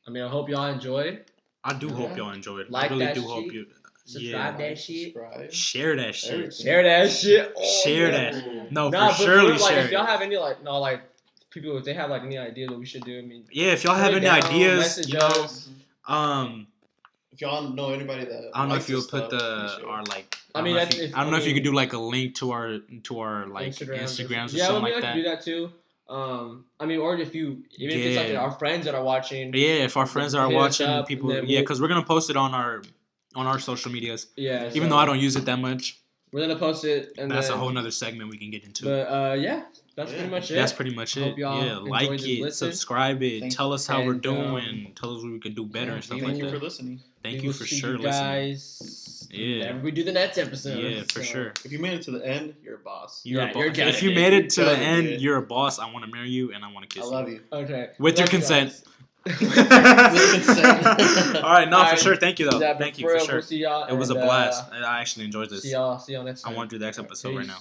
Speaker 2: mean, I hope y'all enjoyed.
Speaker 1: I do hope y'all enjoyed.
Speaker 2: Like
Speaker 1: I really
Speaker 2: that
Speaker 1: do
Speaker 2: shit.
Speaker 1: hope you
Speaker 2: subscribe that shit.
Speaker 1: Share that shit.
Speaker 2: Share that shit.
Speaker 1: Share that. No, for surely share.
Speaker 2: If y'all have any people, if they have any ideas what we should do, I mean.
Speaker 1: Yeah, if y'all have any ideas, you know,
Speaker 3: if y'all know anybody that
Speaker 1: I don't know if you'll put our I don't know if you could do a link to our Instagrams or something like that.
Speaker 2: Yeah, I could do that too. I mean, or if it's our friends that are watching.
Speaker 1: Yeah, if our friends are watching, people, because we're gonna post it on our social medias.
Speaker 2: Yeah.
Speaker 1: Even though I don't use it that much.
Speaker 2: We're gonna post it, and
Speaker 1: that's a whole nother segment we can get into.
Speaker 2: But that's pretty much it.
Speaker 1: That's pretty much it. Yeah, like it, subscribe it, tell us how we're doing, tell us what we could do better and stuff like that.
Speaker 3: Thank you for listening.
Speaker 1: Thank you for sure listening.
Speaker 2: Guys, whenever we do the next episode.
Speaker 1: Yeah, for sure.
Speaker 3: If you made it to the end, you're a boss.
Speaker 1: If you made it to the end, you're a boss. I want to marry you and I want to kiss you.
Speaker 3: I love you.
Speaker 2: Okay.
Speaker 1: With your consent.
Speaker 3: With consent.
Speaker 1: All right, for sure. Thank you, though.
Speaker 2: Yeah,
Speaker 1: Thank you, for sure.
Speaker 2: We'll see y'all,
Speaker 1: it was a blast. I actually enjoyed this.
Speaker 2: See y'all next time.
Speaker 1: I want to do the next episode right now.